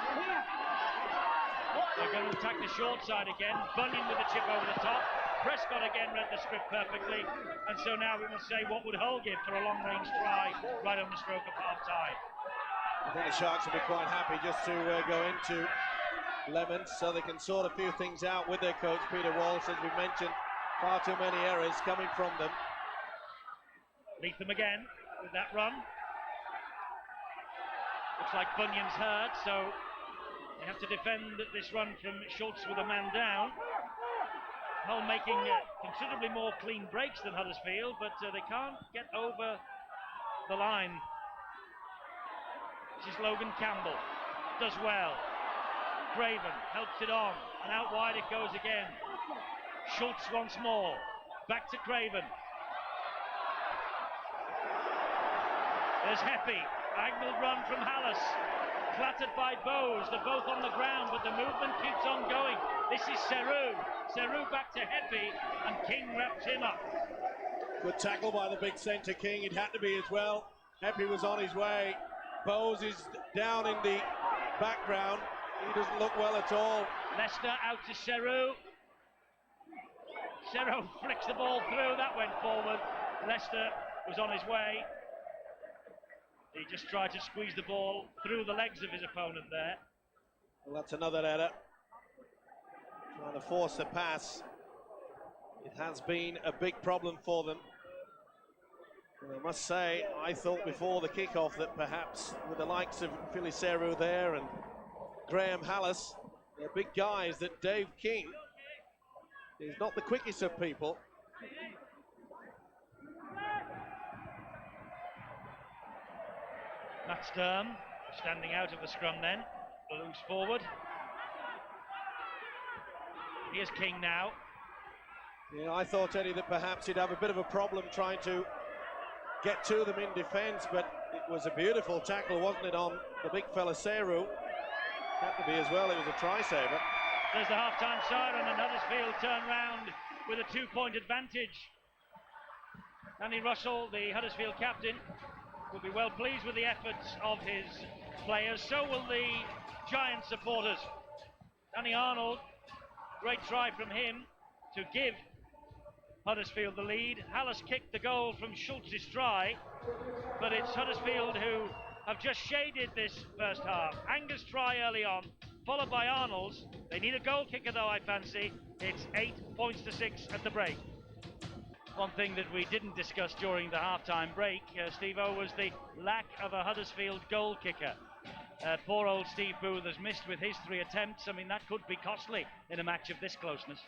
They're going to attack the short side again. Bunyan with the chip over the top. Prescott again read the script perfectly, and so now we must say, what would Hull give for a long-range try right on the stroke of half-time? I think the Sharks will be quite happy just to go into Lemons so they can sort a few things out with their coach Peter Walsh. As we mentioned, far too many errors coming from them. Leatham again with that run. Looks like Bunyan's hurt, so they have to defend this run from Schultz with a man down. Hull making considerably more clean breaks than Huddersfield, but they can't get over the line. This is Logan Campbell, does well. Craven helps it on, and out wide it goes again. Schultz once more, back to Craven. There's Heppy, diagonal run from Hallis, clattered by Bowes. They're both on the ground, but the movement keeps on going. This is Seru. Seru back to Heppy, and King wraps him up. Good tackle by the big centre King. It had to be as well. Heppy was on his way. Bowes is down in the background. He doesn't look well at all. Leicester out to Seru. Seru flicks the ball through. That went forward. Leicester was on his way. He just tried to squeeze the ball through the legs of his opponent there. Well, that's another error. Trying to force the pass. It has been a big problem for them. And I must say, I thought before the kickoff that perhaps with the likes of Philly Seru there and Graham Hallis, they're big guys, that Dave King is not the quickest of people. Matt Sturm standing out of the scrum then, loose forward. Here's King now. Yeah, I thought, Eddie, that perhaps he'd have a bit of a problem trying to get to them in defence, but it was a beautiful tackle, wasn't it, on the big fella Seru? Had to be as well, it was a try saver. There's the half-time siren, and Huddersfield turn round with a 2-point advantage. Danny Russell, the Huddersfield captain, will be well pleased with the efforts of his players. So will the Giant supporters. Danny Arnold, great try from him to give Huddersfield the lead. Hallis kicked the goal from Schultz's try, but it's Huddersfield who have just shaded this first half. Anger's try early on, followed by Arnold's. They need a goal kicker though, I fancy. It's 8 points to 6 at the break. One thing that we didn't discuss during the half-time break, Steve-O, was the lack of a Huddersfield goal kicker. Poor old Steve Booth has missed with his 3 attempts. I mean, that could be costly in a match of this closeness.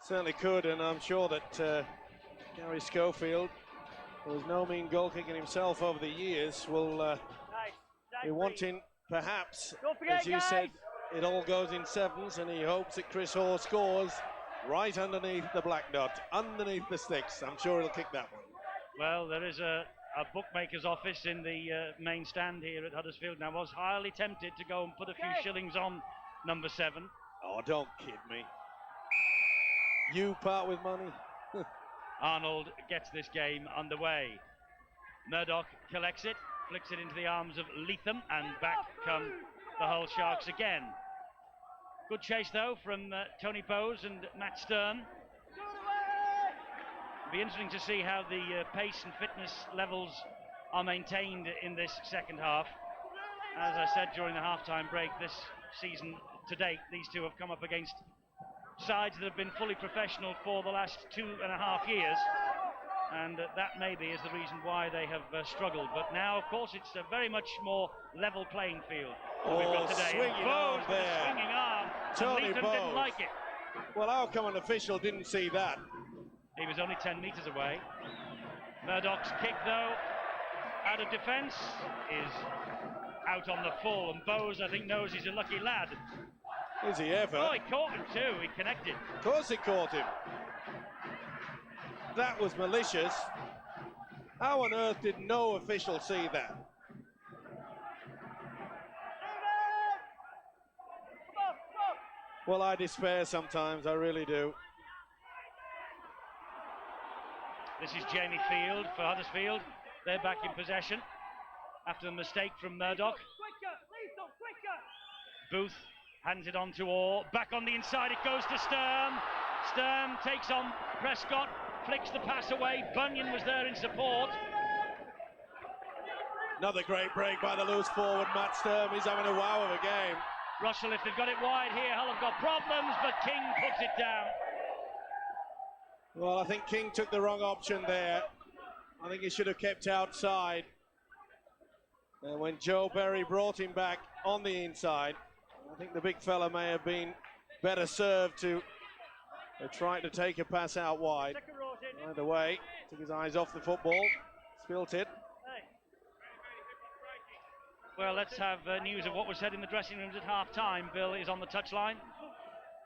Certainly could, and I'm sure that Gary Schofield, who was no mean goal kicking himself over the years, will be wanting, perhaps, as you said, it all goes in sevens, and he hopes that Chris Hoare scores right underneath the black dot, underneath the sticks. I'm sure he'll kick that one. Well, there is a bookmaker's office in the main stand here at Huddersfield, and I was highly tempted to go and put a few shillings on number 7. Oh, don't kid me. You part with money? Arnold gets this game underway. Murdoch collects it, flicks it into the arms of Leatham, and back come the Hull Sharks again. Good chase though from Tony Bowes and Matt Stern. It'll be interesting to see how the pace and fitness levels are maintained in this second half. As I said during the half-time break, this season to date, these two have come up against sides that have been fully professional for the last 2.5 years, and that maybe is the reason why they have struggled. But now, of course, it's a very much more level playing field that we've got today. Swinging arm with a swinging arm, Tony and Leatham Bowes didn't like it. Well, how come an official didn't see that? He was only 10 metres away. Murdoch's kick, though, out of defence, is out on the full, and Bowes, I think, knows he's a lucky lad. Is he ever? Oh, he caught him too, he connected. Of course he caught him. That was malicious. How on earth did no official see that? Well, I despair sometimes, I really do. This is Jamie Field for Huddersfield. They're back in possession after the mistake from Murdoch. Booth hands it on to Orr. Back on the inside, it goes to Sturm. Sturm takes on Prescott, flicks the pass away. Bunyan was there in support. Another great break by the loose forward, Matt Sturm. He's having a wow of a game. Russell, if they've got it wide here, Hull have got problems, but King puts it down. Well, I think King took the wrong option there. I think he should have kept outside. And when Joe Berry brought him back on the inside, I think the big fella may have been better served to try to take a pass out wide. Either way, took his eyes off the football, spilt it. Well, let's have news of what was said in the dressing rooms at half-time. Bill is on the touchline.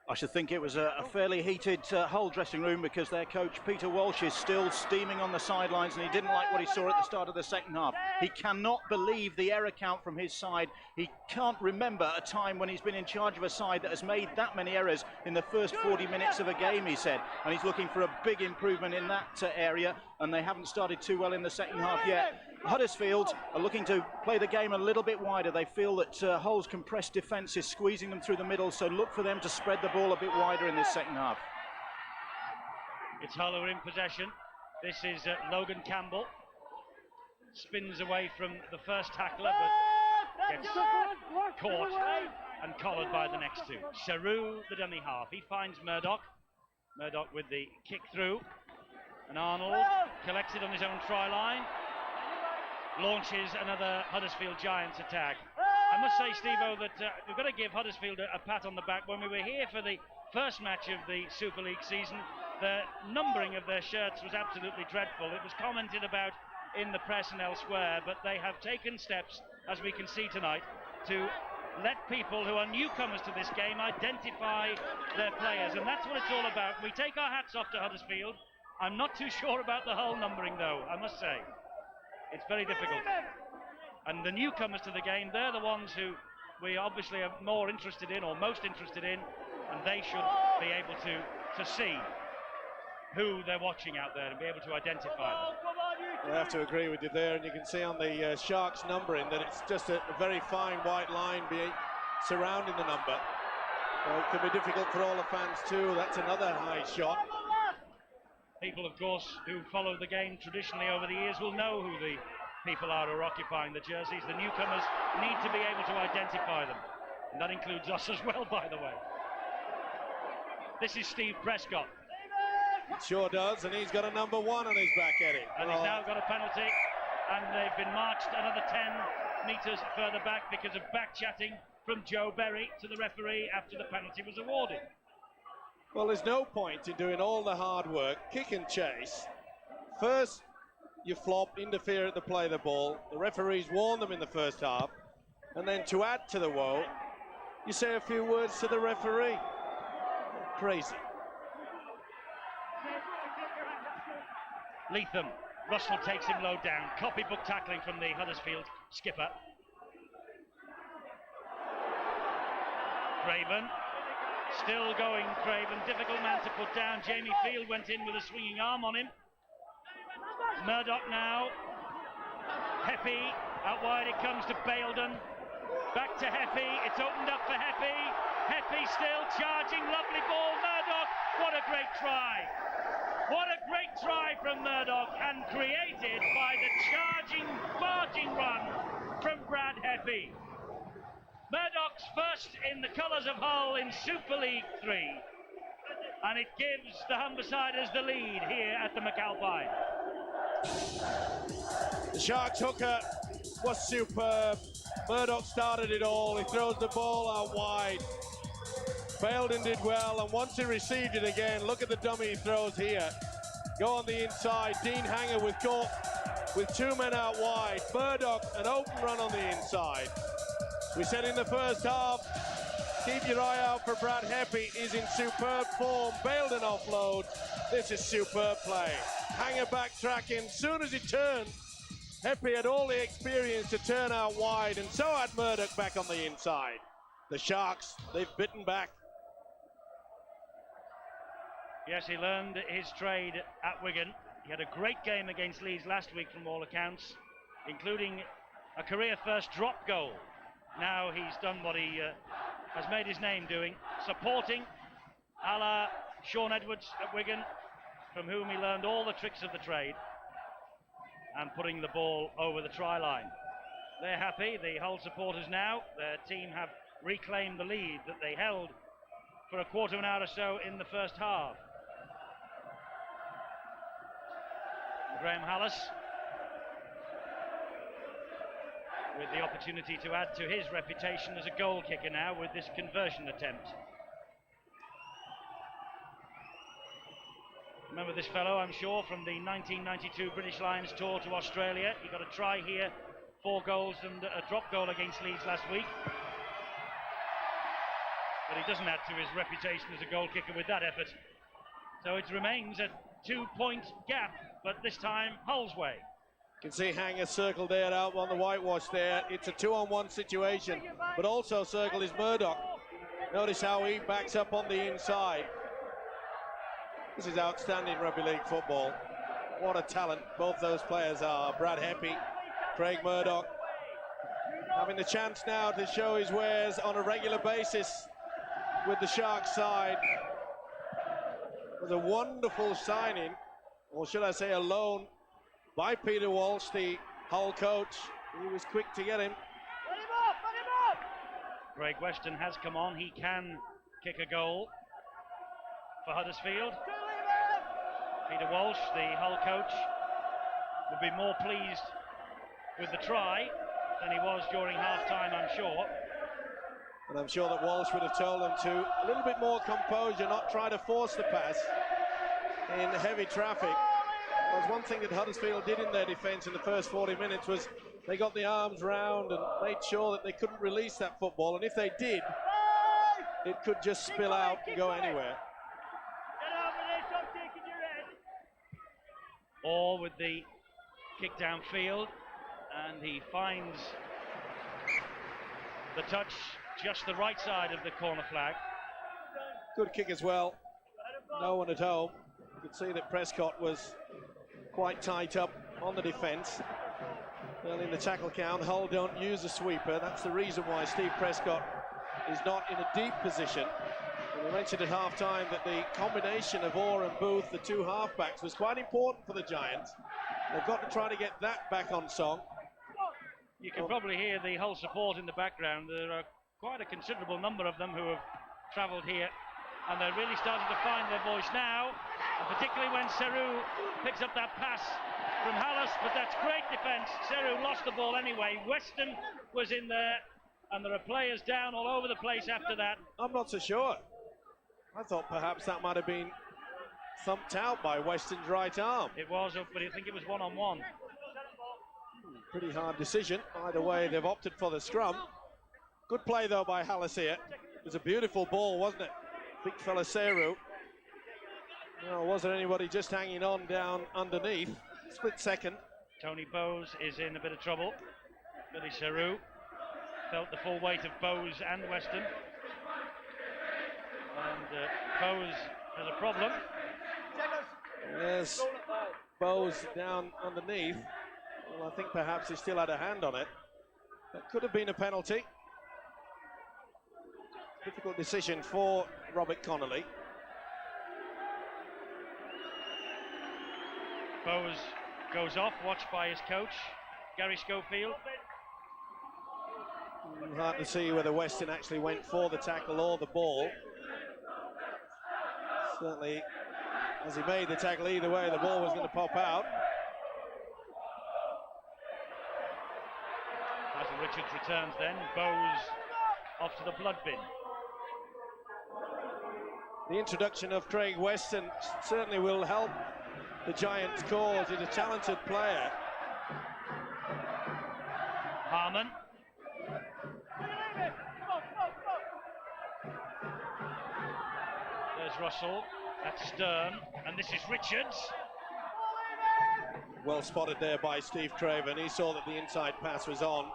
I should think it was a fairly heated Hull dressing room, because their coach Peter Walsh is still steaming on the sidelines, and he didn't like what he saw at the start of the second half. He cannot believe the error count from his side. He can't remember a time when he's been in charge of a side that has made that many errors in the first 40 minutes of a game, he said. And he's looking for a big improvement in that area, and they haven't started too well in the second half yet. Huddersfield are looking to play the game a little bit wider. They feel that Hull's compressed defence is squeezing them through the middle, so look for them to spread the ball a bit wider in this second half. It's Hull who are in possession. This is Logan Campbell. Spins away from the first tackler, but gets caught and collared by the next two. Saru, the dummy half. He finds Murdoch. Murdoch with the kick through. And Arnold collects it on his own try line. Launches another Huddersfield Giants attack. I must say, Steve-O, that we've got to give Huddersfield a pat on the back. When we were here for the first match of the Super League season, the numbering of their shirts was absolutely dreadful. It was commented about in the press and elsewhere, but they have taken steps, as we can see tonight, to let people who are newcomers to this game identify their players, and that's what it's all about. We take our hats off to Huddersfield. I'm not too sure about the Hull numbering, though, I must say. It's very difficult. And the newcomers to the game, they're the ones who we obviously are more interested in, or most interested in, and they should be able to see who they're watching out there and be able to identify them. I have to agree with you there, and you can see on the Sharks numbering that it's just a very fine white line surrounding the number. It can be difficult for all the fans too. That's another high shot. People, of course, who follow the game traditionally over the years will know who the people are who are occupying the jerseys. The newcomers need to be able to identify them, and that includes us as well, by the way. This is Steve Prescott. It sure does, and he's got a number 1 on his back, Eddie. And he's now got a penalty, and they've been marched another 10 metres further back because of back-chatting from Joe Berry to the referee after the penalty was awarded. Well, there's no point in doing all the hard work, kick and chase. First, you flop, interfere at the play of the ball. The referees warned them in the first half. And then to add to the woe, you say a few words to the referee. Crazy. Leatham. Russell takes him low down. Copybook tackling from the Huddersfield skipper. Craven. Still going, Craven. Difficult man to put down. Jamie Field went in with a swinging arm on him. Murdoch now. Heppy. Out wide it comes to Baildon. Back to Heppy. It's opened up for Heppy. Heppy still charging. Lovely ball. Murdoch. What a great try. What a great try from Murdoch, and created by the charging, barging run from Brad Heppy. Murdoch's first in the colours of Hull in Super League 3, and it gives the Humbersiders the lead here at the McAlpine. The Sharks hooker was superb. Murdoch started it all. He throws the ball out wide. Baildon did well, and once he received it again, look at the dummy he throws here. Go on the inside. Dean Hanger with 2 men out wide. Murdoch, an open run on the inside. We said in the first half, keep your eye out for Brad Heppy. He's in superb form. Baildon offload. This is superb play. Hanger backtracking. Soon as he turned, Heppy had all the experience to turn out wide, and so had Murdoch back on the inside. The Sharks, they've bitten back. Yes, he learned his trade at Wigan. He had a great game against Leeds last week from all accounts, including a career first drop goal. Now he's done what he has made his name doing, supporting a la Sean Edwards at Wigan, from whom he learned all the tricks of the trade, and putting the ball over the try line. They're happy, the Hull supporters now. Their team have reclaimed the lead that they held for a quarter of an hour or so in the first half. Graham Hallis with the opportunity to add to his reputation as a goal kicker now with this conversion attempt. Remember this fellow, I'm sure, from the 1992 British Lions tour to Australia. He got a try here, 4 goals and a drop goal against Leeds last week. But he doesn't add to his reputation as a goal kicker with that effort. So it remains a 2-point gap, but this time Hull's way. You can see Hanger circled there out on the whitewash there. It's a 2-on-1 situation, but also circled is Murdoch. Notice how he backs up on the inside. This is outstanding rugby league football. What a talent both those players are. Brad Heppy, Craig Murdoch, having the chance now to show his wares on a regular basis with the Sharks side. It was a wonderful signing, or should I say a loan, by Peter Walsh, the Hull coach. He was quick to get him. Craig Weston has come on. He can kick a goal for Huddersfield. Peter Walsh, the Hull coach, would be more pleased with the try than he was during half-time, I'm sure. And I'm sure that Walsh would have told them to a little bit more composure, not try to force the pass in heavy traffic. There was one thing that Huddersfield did in their defence in the first 40 minutes was they got the arms round and made sure that they couldn't release that football. And if they did, it could just spill out and go anywhere. Or with the kick downfield, and he finds the touch just the right side of the corner flag. Good kick as well. No one at home. You could see that Prescott was quite tight up on the defence. Well, in the tackle count, Hull don't use a sweeper. That's the reason why Steve Prescott is not in a deep position. And we mentioned at half-time that the combination of Orr and Booth, the two half-backs, was quite important for the Giants. They've got to try to get that back on song. You can probably hear the Hull support in the background. There are quite a considerable number of them who have travelled here, and they're really starting to find their voice now, and particularly when Seru picks up that pass from Hallis, but that's great defence. Seru lost the ball anyway. Weston was in there, and there are players down all over the place after that. I'm not so sure. I thought perhaps that might have been thumped out by Weston's right arm. It was, but I think it was one-on-one. Pretty hard decision. Either way, they've opted for the scrum. Good play, though, by Hallis here. It was a beautiful ball, wasn't it? Big fella Seru. No, was there anybody just hanging on down underneath? Split second. Tony Bowes is in a bit of trouble. Billy Seru felt the full weight of Bowes and Weston. And Bowes has a problem. There's Bowes down underneath. Well, I think perhaps he still had a hand on it. That could have been a penalty. Difficult decision for Robert Connolly. Bowes goes off, watched by his coach, Gary Schofield. Hard to see whether Weston actually went for the tackle or the ball. Certainly, as he made the tackle either way, the ball was going to pop out. Michael Richards returns then. Bowes off to the blood bin. The introduction of Craig Weston certainly will help the Giants' cause. He's a talented player. Harmon. There's Russell. That's Stern. And this is Richards. Well spotted there by Steve Craven. He saw that the inside pass was on.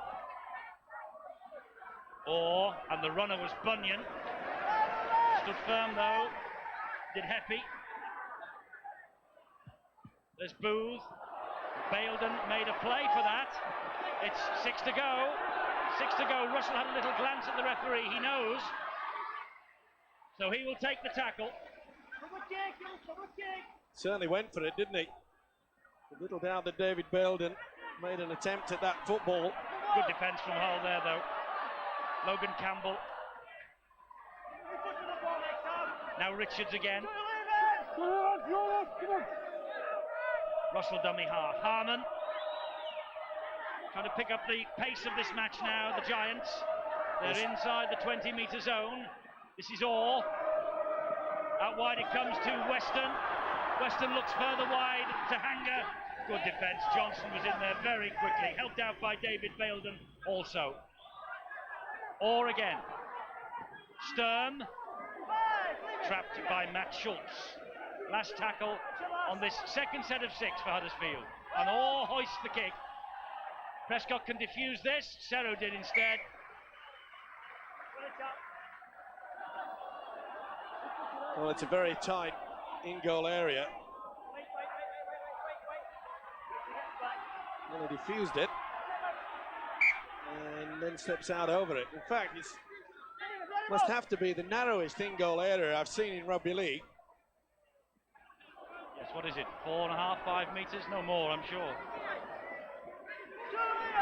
And the runner was Bunyan. Stood firm though, did Heppy. There's Booth. Baildon made a play for that. It's 6 to go. 6 to go. Russell had a little glance at the referee. He knows. So he will take the tackle. Certainly went for it, didn't he? A little doubt that David Baildon made an attempt at that football. Good defence from Hull there, though. Logan Campbell. Now Richards again. Russell dummy half. Harmon trying to pick up the pace of this match now, the Giants. They're inside the 20-metre zone. This is Orr. Out wide it comes to Weston. Weston looks further wide to Hanger. Good defence. Johnson was in there very quickly. Helped out by David Baildon also. Orr again. Stern. Trapped by Matt Schultz. Last tackle on this second set of 6 for Huddersfield. And Orr hoists the kick. Prescott can defuse this. Serro did instead. Well, it's a very tight in-goal area. Well, he defused it and then steps out over it. In fact, it must have to be the narrowest in-goal area I've seen in rugby league. Yes, what is it? 4.5, 5 metres? No more, I'm sure.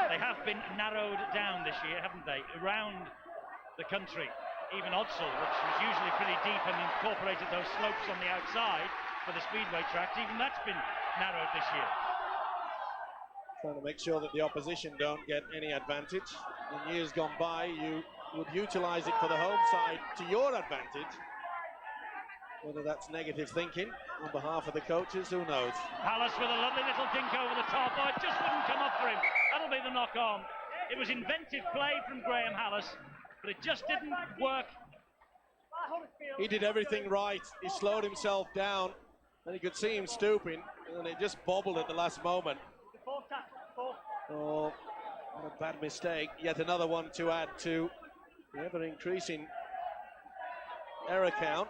They have been narrowed down this year, haven't they? Around the country. Even Odsal, which was usually pretty deep and incorporated those slopes on the outside for the speedway tracks, even that's been narrowed this year. Trying to make sure that the opposition don't get any advantage. In years gone by, you would utilise it for the home side to your advantage. Whether that's negative thinking on behalf of the coaches, who knows? Hallis with a lovely little dink over the top. Oh, it just wouldn't come up for him. That'll be the knock on. It was inventive play from Graham Hallis, but it just didn't work. He did everything right. He slowed himself down, and you could see him stooping, and it just bobbled at the last moment. Oh, what a bad mistake. Yet another one to add to the ever-increasing error count.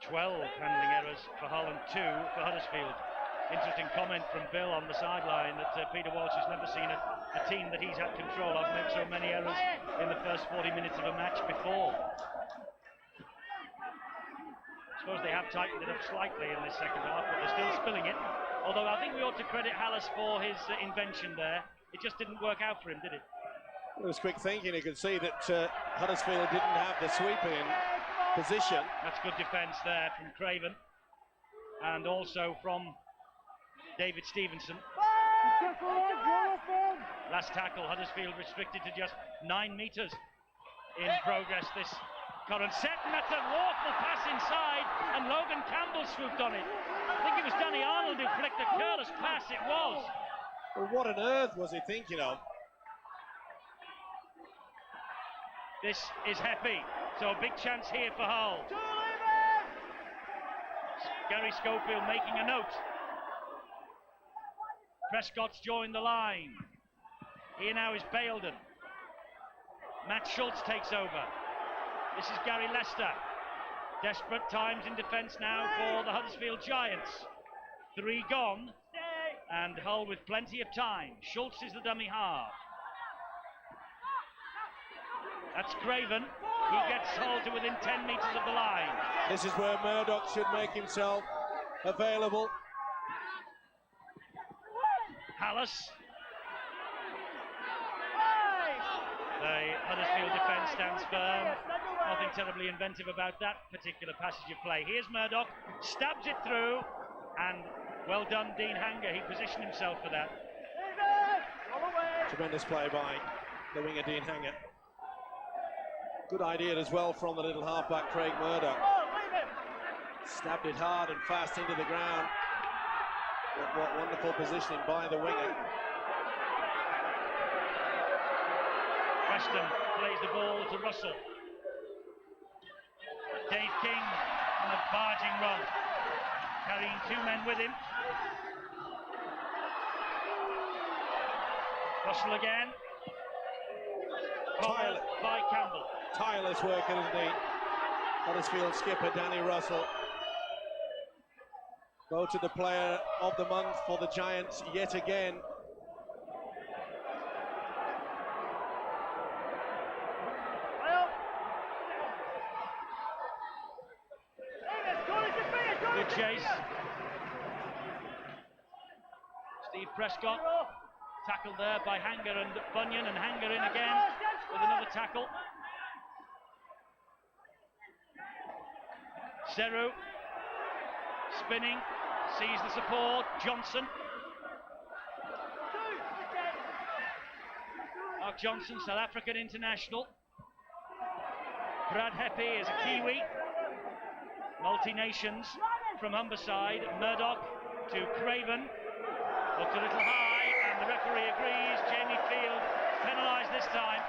12 handling errors for Hull and 2 for Huddersfield. Interesting comment from Bill on the sideline that Peter Walsh has never seen a team that he's had control of make so many errors in the first 40 minutes of a match before. I suppose they have tightened it up slightly in this second half, but they're still spilling it. Although I think we ought to credit Hallis for his invention there. It just didn't work out for him, did it? It was quick thinking. You could see that Huddersfield didn't have the sweeping position. That's good defence there from Craven. And also from David Stevenson. Last tackle, Huddersfield restricted to just 9 metres in progress this current set, and that's an awful pass inside, and Logan Campbell swooped on it. I think it was Danny Arnold who flicked a careless pass, it was. Well, what on earth was he thinking of? This is Heppy, so a big chance here for Hull. Gary Schofield making a note. Prescott's joined the line. Here now is Baildon. Matt Schultz takes over. This is Gary Lester. Desperate times in defence now for the Huddersfield Giants. 3 gone, and Hull with plenty of time. Schultz is the dummy half. That's Craven. He gets Hull to within 10 metres of the line. This is where Murdoch should make himself available. Hallis. The Huddersfield defence stands firm. Nothing terribly inventive about that particular passage of play. Here's Murdoch, stabs it through, and well done, Dean Hanger. He positioned himself for that. Tremendous play by the winger, Dean Hanger. Good idea as well from the little halfback, Craig Murdoch. Stabbed it hard and fast into the ground. What wonderful positioning by the winger. Preston plays the ball to Russell. Dave King on a barging run, carrying 2 men with him. Russell again. Followed by Campbell. Tireless work, isn't he? Huddersfield skipper Danny Russell Voted the player of the month for the Giants yet again. Good chase. Steve Prescott tackled there by Hanger and Bunyan, and Hanger in again with another tackle. Seru spinning, sees the support. Johnson. Mark Johnson, South African international. Brad Heppy is a Kiwi. Multi-nations from Humberside. Murdoch to Craven. Looked a little high, and the referee agrees. Jamie Field penalised this time.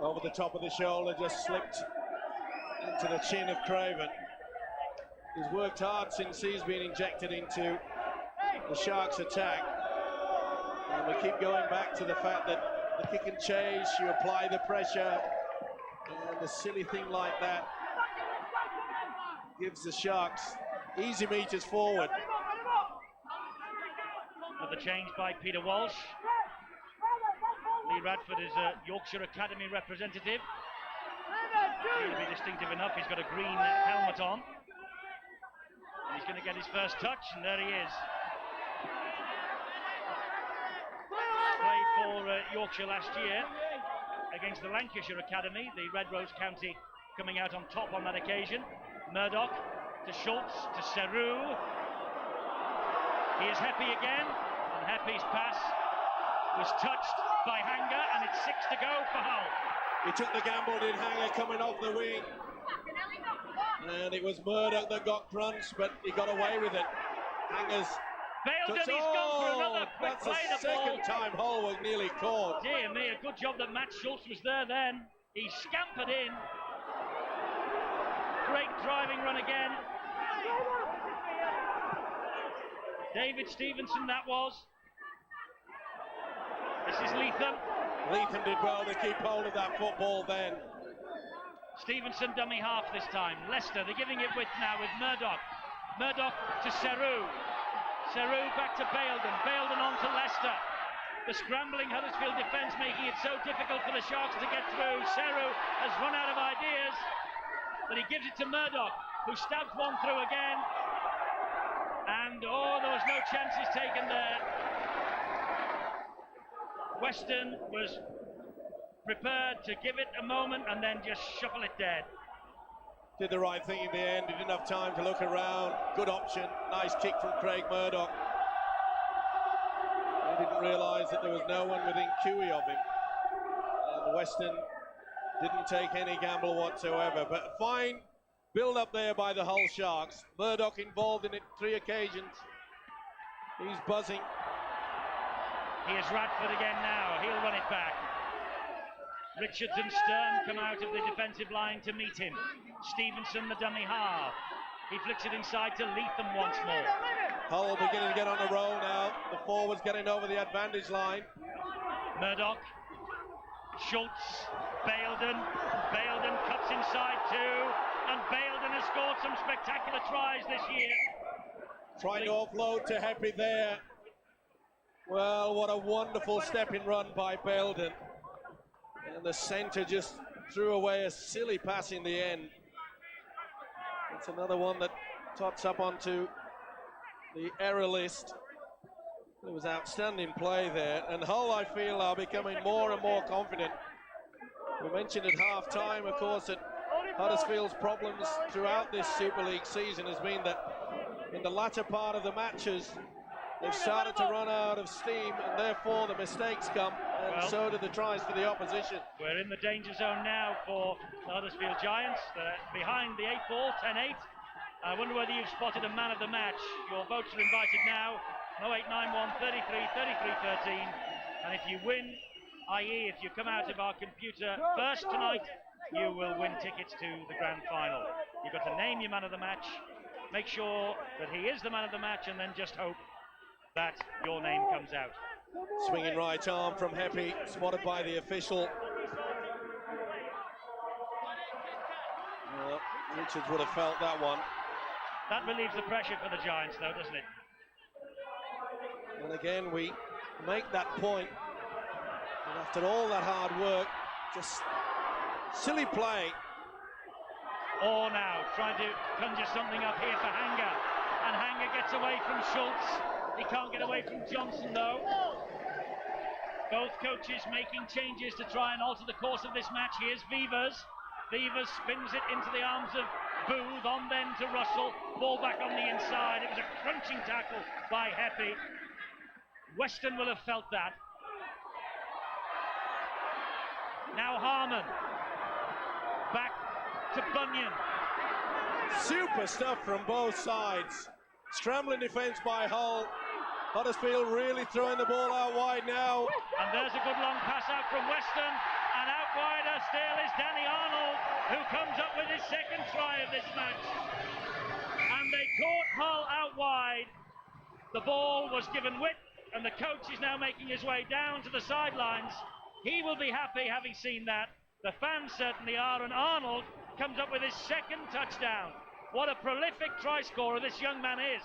Over the top of the shoulder, just slipped into the chin of Craven. He's worked hard since he's been injected into the Sharks' attack. And we keep going back to the fact that the kick and chase, you apply the pressure, and a silly thing like that gives the Sharks easy meters forward. Another change by Peter Walsh. Lee Radford is a Yorkshire Academy representative. He'll be distinctive enough. He's got a green helmet on. And he's going to get his first touch, and there he is. Played for Yorkshire last year against the Lancashire Academy, the Red Rose County coming out on top on that occasion. Murdoch to Schultz to Seru. He is Heppy again, and Heppy's pass was touched by Hanger, and it's 6 to go for Hull. He took the gamble, did Hanger, coming off the wing. And it was Murdoch that got crunched, but he got away with it. Hanger's Bailed him, he's gone for another quick that's play the the ball. second time Hull was nearly caught. Dear me, a good job that Matt Schultz was there then. He scampered in. Great driving run again. David Stevenson, that was. This is Leatham. Leatham did well to keep hold of that football then. Stevenson dummy half this time. Leicester, they're giving it width now with Murdoch. Murdoch to Seru. Seru back to Baildon. Baildon on to Leicester. The scrambling Huddersfield defence making it so difficult for the Sharks to get through. Seru has run out of ideas, but he gives it to Murdoch, who stabs one through again. And there was no chances taken there. Weston was prepared to give it a moment and then just shuffle it dead. Did the right thing in the end. He didn't have time to look around. Good option. Nice kick from Craig Murdoch. He didn't realise that there was no one within QE of him. And Weston didn't take any gamble whatsoever. But fine build up there by the Hull Sharks. Murdoch involved in it 3 occasions. He's buzzing. Here's Radford again now. He'll run it back. Richards and Stern come out of the defensive line to meet him. Stevenson, the dummy half. He flicks it inside to Leatham once more. Hull beginning to get on the roll now. The forwards getting over the advantage line. Murdoch, Schultz, Baildon. Baildon cuts inside too. And Baildon has scored some spectacular tries this year. Trying to offload to Heppy there. Well, what a wonderful stepping run by Baildon. And the centre just threw away a silly pass in the end. It's another one that tots up onto the error list. It was outstanding play there. And Hull, I feel, are becoming more and more confident. We mentioned at half-time, of course, that Huddersfield's problems throughout this Super League season has been that in the latter part of the matches, they've started to run out of steam, and therefore the mistakes come, and so do the tries for the opposition. We're in the danger zone now for the Huddersfield Giants. They're behind the 8 ball, 10-8. I wonder whether you've spotted a man of the match. Your votes are invited now. 0891 33 33 13. And if you win, i.e. if you come out of our computer first tonight, you will win tickets to the grand final. You've got to name your man of the match, make sure that he is the man of the match, and then just hope that your name comes out. Swinging right arm from Heppy, spotted by the official. Well, Richards would have felt that one. That relieves the pressure for the Giants, though, doesn't it? And again, we make that point. And after all that hard work, just silly play. Or now trying to conjure something up here for Hanger, and Hanger gets away from Schultz. He can't get away from Johnson though. Both coaches making changes to try and alter the course of this match. Here's Vivers. Vivers spins it into the arms of Booth, on then to Russell. Ball back on the inside. It was a crunching tackle by Heppy. Weston will have felt that. Now Harmon. Back to Bunyan. Super stuff from both sides. Scrambling defence by Hull. Huddersfield really throwing the ball out wide now. And there's a good long pass out from Weston. And out wider still is Danny Arnold, who comes up with his second try of this match. And they caught Hull out wide. The ball was given width, and the coach is now making his way down to the sidelines. He will be happy having seen that. The fans certainly are, and Arnold comes up with his second touchdown. What a prolific try scorer this young man is.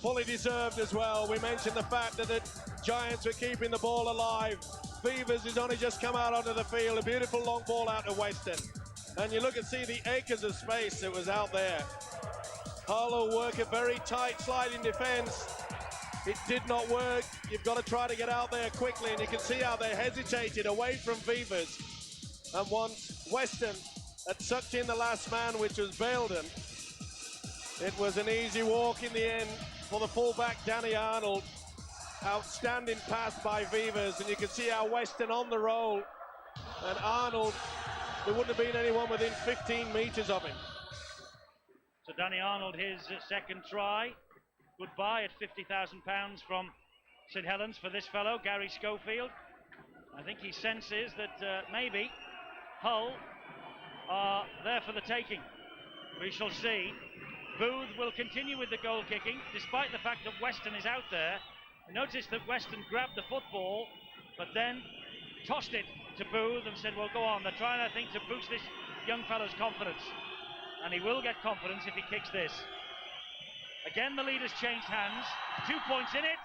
Fully deserved as well. We mentioned the fact that the Giants were keeping the ball alive. Vivers has only just come out onto the field. A beautiful long ball out to Weston. And you look and see the acres of space that was out there. Harlow work a very tight sliding defence. It did not work. You've got to try to get out there quickly, and you can see how they hesitated away from Vivers. And once Weston had sucked in the last man, which was Belden, it was an easy walk in the end for the fullback Danny Arnold. Outstanding pass by Vivers, and you can see how Weston on the roll, and Arnold, there wouldn't have been anyone within 15 metres of him. So Danny Arnold, his second try. Goodbye at £50,000 from St Helens for this fellow, Gary Schofield. I think he senses that maybe Hull are there for the taking. We shall see. Booth will continue with the goal kicking, despite the fact that Weston is out there. Notice that Weston grabbed the football, but then tossed it to Booth and said, well, go on. They're trying, I think, to boost this young fellow's confidence. And he will get confidence if he kicks this. Again, the lead has changed hands. 2 points in it.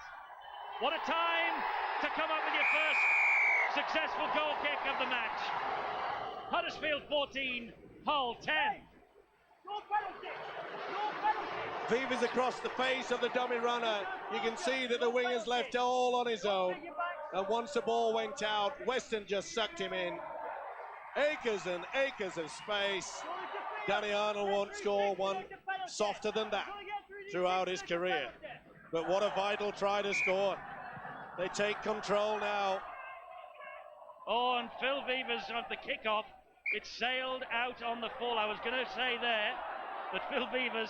What a time to come up with your first successful goal kick of the match. Huddersfield 14, Hull 10. Vivers across the face of the dummy runner. You can see that the winger's left all on his own. And once the ball went out, Weston just sucked him in. Acres and acres of space. Danny Arnold won't score one softer than that throughout his career. But what a vital try to score. They take control now. Oh, and Phil Vivers of the kickoff, it sailed out on the full. I was going to say there that Phil Vivers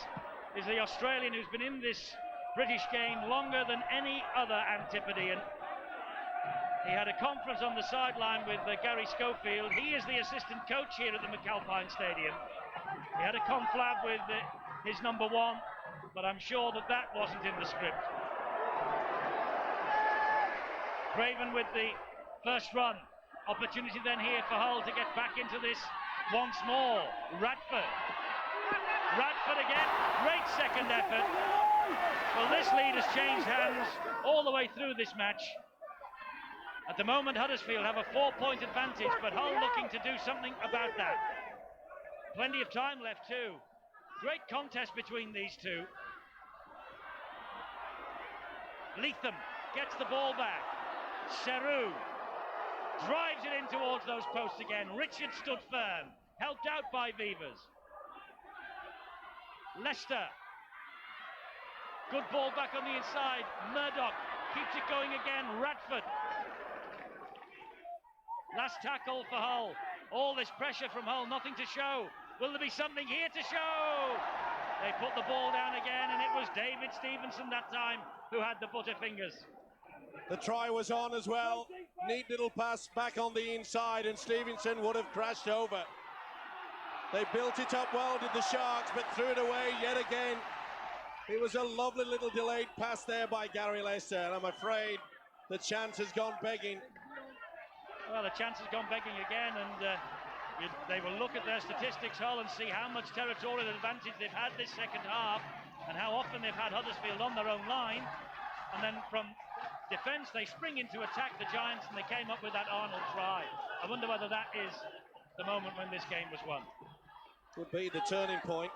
is the Australian who's been in this British game longer than any other Antipodean. He had a conference on the sideline with Gary Schofield. He is the assistant coach here at the McAlpine Stadium. He had a conflab with his number one, but I'm sure that that wasn't in the script. Craven with the first run. Opportunity then here for Hull to get back into this once more. Radford again, great second effort. Well, this lead has changed hands all the way through this match. At the moment, Huddersfield have a 4-point advantage, but Hull looking to do something about that. Plenty of time left too. Great contest between these two. Leatham gets the ball back. Seru drives it in towards those posts again. Richard stood firm, helped out by Vivers. Leicester. Good ball back on the inside. Murdoch keeps it going again. Radford. Last tackle for Hull. All this pressure from Hull, nothing to show. Will there be something here to show? They put the ball down again, and it was David Stevenson that time who had the butterfingers. The try was on as well. Neat little pass back on the inside, and Stevenson would have crashed over. They built it up well, did the Sharks, but threw it away yet again. It was a lovely little delayed pass there by Gary Leicester, and I'm afraid the chance has gone begging. Well, the chance has gone begging again, and they will look at their statistics, Hull, and see how much territorial advantage they've had this second half. and how often they've had Huddersfield on their own line, and then from defence they spring into attack the Giants, and they came up with that Arnold try. I wonder whether that is the moment when this game was won. Could be the turning point,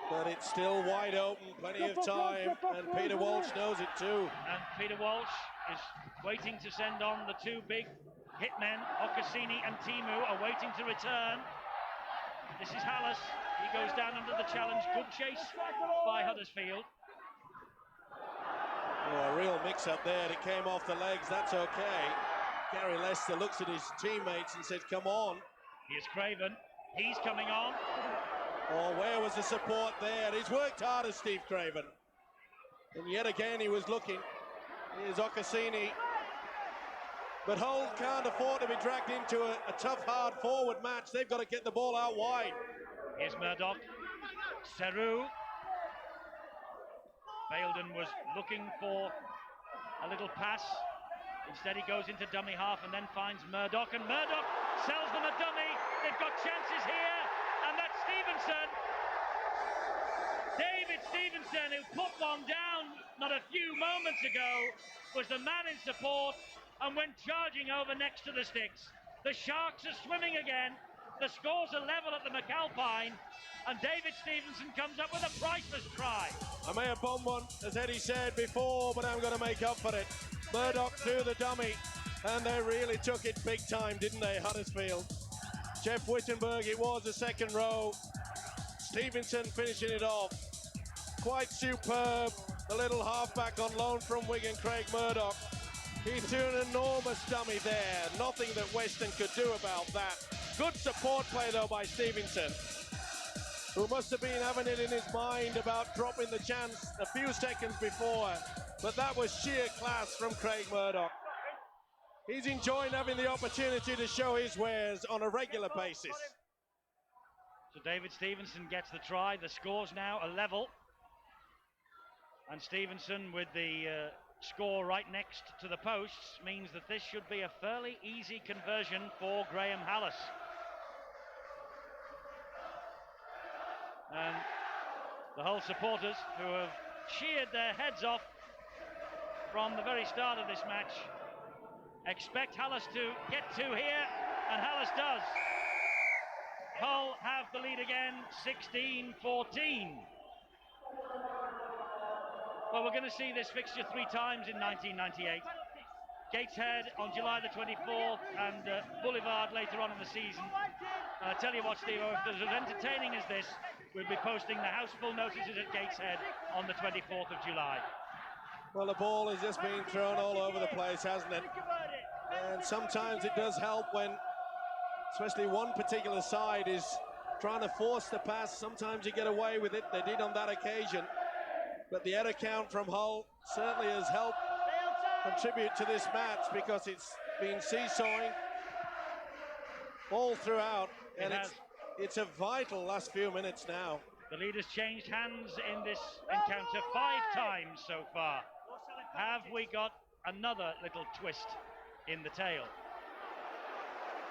but it's still wide open, plenty of time, and Peter Walsh knows it too. And Peter Walsh is waiting to send on the two big hitmen. Okasini and Timu are waiting to return. This is Hallis. He goes down under the challenge. Good chase by Huddersfield. Oh, a real mix-up there. It came off the legs. That's okay. Gary Lester looks at his teammates and said, come on. Here's Craven. He's coming on. Oh, where was the support there? He's worked hard as Steve Craven. And yet again, he was looking. Here's Okasini. But Hull can't afford to be dragged into a tough, hard forward match. They've got to get the ball out wide. Here's Murdoch. Seru. Baildon was looking for a little pass. Instead he goes into dummy half and then finds Murdoch, and Murdoch sells them a dummy. They've got chances here, and that's Stevenson. David Stevenson, who put one down not a few moments ago, was the man in support and went charging over next to the sticks. The Sharks are swimming again. The scores are level at the McAlpine, and David Stevenson comes up with a priceless try. I may have bombed one, as Eddie said before, but I'm going to make up for it. Murdoch threw the dummy, and they really took it big time, didn't they, Huddersfield? Jeff Wittenberg, it was the second row. Stevenson finishing it off. Quite superb. The little halfback on loan from Wigan, Craig Murdoch. He threw an enormous dummy there. Nothing that Weston could do about that. Good support play, though, by Stevenson, who must have been having it in his mind about dropping the chance a few seconds before. But that was sheer class from Craig Murdoch. He's enjoying having the opportunity to show his wares on a regular basis. So David Stevenson gets the try. The score's now a level. And Stevenson, with the score right next to the posts, means that this should be a fairly easy conversion for Graham Hallis. And the Hull supporters, who have cheered their heads off from the very start of this match, expect Hallis to get two here, and Hallis does. Hull have the lead again, 16-14. Well, we're going to see this fixture 3 times in 1998. Gateshead on July the 24th and Boulevard later on in the season. And I tell you what, Steve, if there's as entertaining as this, we'll be posting the house full notices at Gateshead on the 24th of July. Well, the ball has just been thrown all over the place, hasn't it? And sometimes it does help when, especially one particular side is trying to force the pass. Sometimes you get away with it. They did on that occasion. But the error count from Hull certainly has helped contribute to this match, because it's been seesawing all throughout, and it's a vital last few minutes now. The lead has changed hands in this encounter 5 times so far. Have we got another little twist in the tail?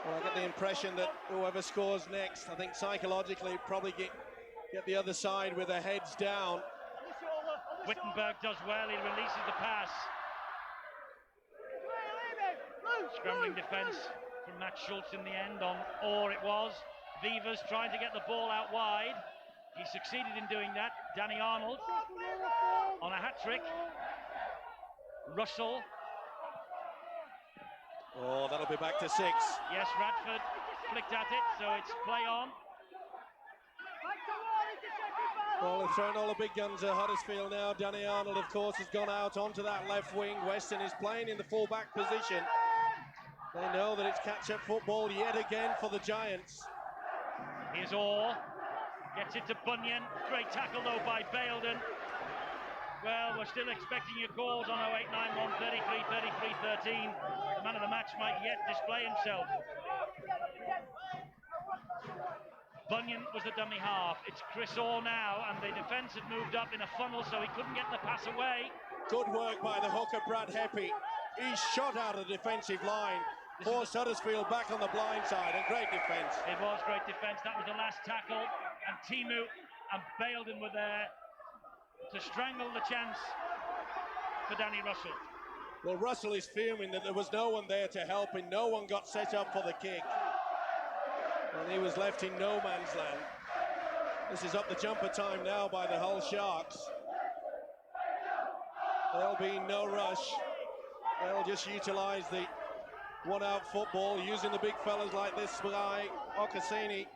Well, I get the impression that whoever scores next, I think psychologically probably get the other side with their heads down. Wittenberg does well, he releases the pass. Scrambling defence from Matt Schultz in the end on Orr it was. Vivas trying to get the ball out wide. He succeeded in doing that. Danny Arnold on a hat-trick. Russell. Oh, that'll be back to 6. Yes, Radford flicked at it, so it's play on. Well, they've thrown all the big guns at Huddersfield now. Danny Arnold, of course, has gone out onto that left wing. Weston is playing in the full-back position. They know that it's catch-up football yet again for the Giants. Here's Orr. Gets it to Bunyan. Great tackle, though, by Baildon. Well, we're still expecting your calls on 0891 33 33 13. The man of the match might yet display himself. Bunyan was the dummy half. It's Chris Orr now, and the defence had moved up in a funnel, so he couldn't get the pass away. Good work by the hooker, Brad Heppy. He shot out of the defensive line, forced Huddersfield back on the blind side, and great defence. It was great defence. That was the last tackle, and Timu and Baildon were there. to strangle the chance for Danny Russell. Well, Russell is fuming that there was no one there to help him. No one got set up for the kick. And he was left in no man's land. This is up the jumper time now by the Hull Sharks. There'll be no rush. They'll just utilise the one-out football, using the big fellas like this guy, Ocassini,